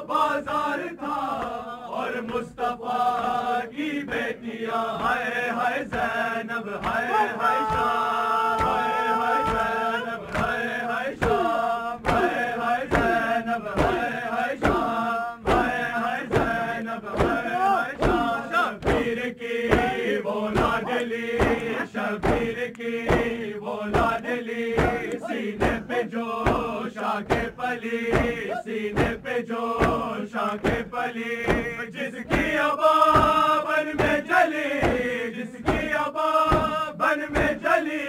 بازار تھا اور مصطفیٰ کی بیٹیاں ہائے ہائے زینب ہائے ہائے شام ہائے ہائے زینب ہائے ہائے شام ہائے ہائے زینب ہائے ہائے شام ہائے ہائے زینب ہائے ہائے شام شبیر کی وہ لاڈلی شبیر کی وہ لاڈلی سینے پہ جو شاخ پلی سینے پہ جو شاخ پلی جس کی ابا بن میں جلی جس کی ابا بن میں جلی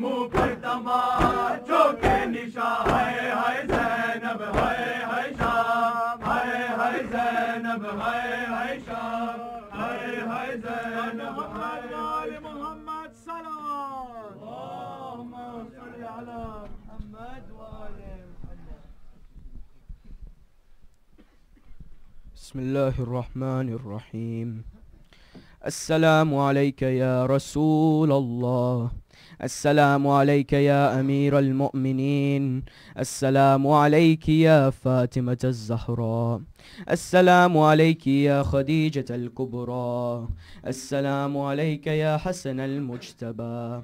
منہ پر تماچوں کے نشان ہائے ہائے زینب ہائے ہائے شام ہائے ہائے زینب ہائے ہائے شام ہائے ہائے زینب ہائے ہائے محمد سلام اللہم صل علی محمد وآل محمد بسم الله الرحمن الرحيم السلام عليك يا رسول الله السلام عليك يا أمير المؤمنين السلام عليك يا فاطمة الزهراء السلام عليك يا خديجة الكبرى السلام عليك يا حسن المجتبى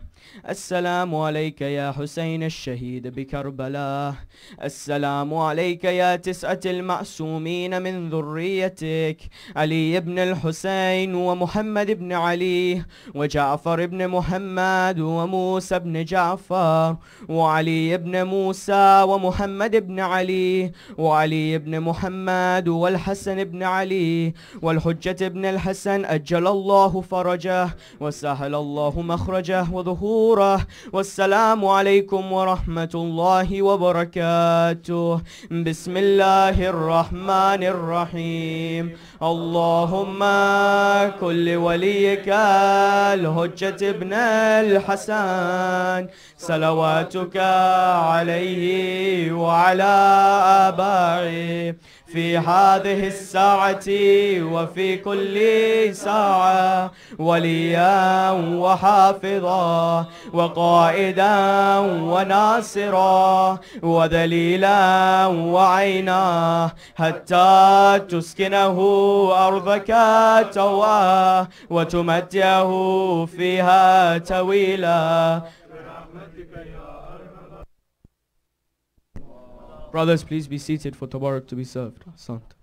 السلام عليك يا حسين الشهيد بكربلاء السلام عليك يا 9 المعصومين من ذريتك علي بن الحسين ومحمد بن علي وجعفر بن محمد وموسى بن جعفر وعلي بن موسى ومحمد بن علي وعلي بن محمد والحسن بن علي والحجة بن الحسن أجل الله فرجه وسهل الله مخرجه وظهوره والسلام عليكم ورحمة الله وبركاته بسم الله الرحمن الرحيم اللهم كل وليك الحجة ابن الحسن صلواتك عليه وعلى آبائه في هذه الساعة وفي كل ساعة وليا وحافظا وقائدا وناصرا ودليلا وعينا حتى تسكنه أرضك تواه وتمتعه فيها طويلا. Brothers, please be seated for Tabarak to be served. Asante.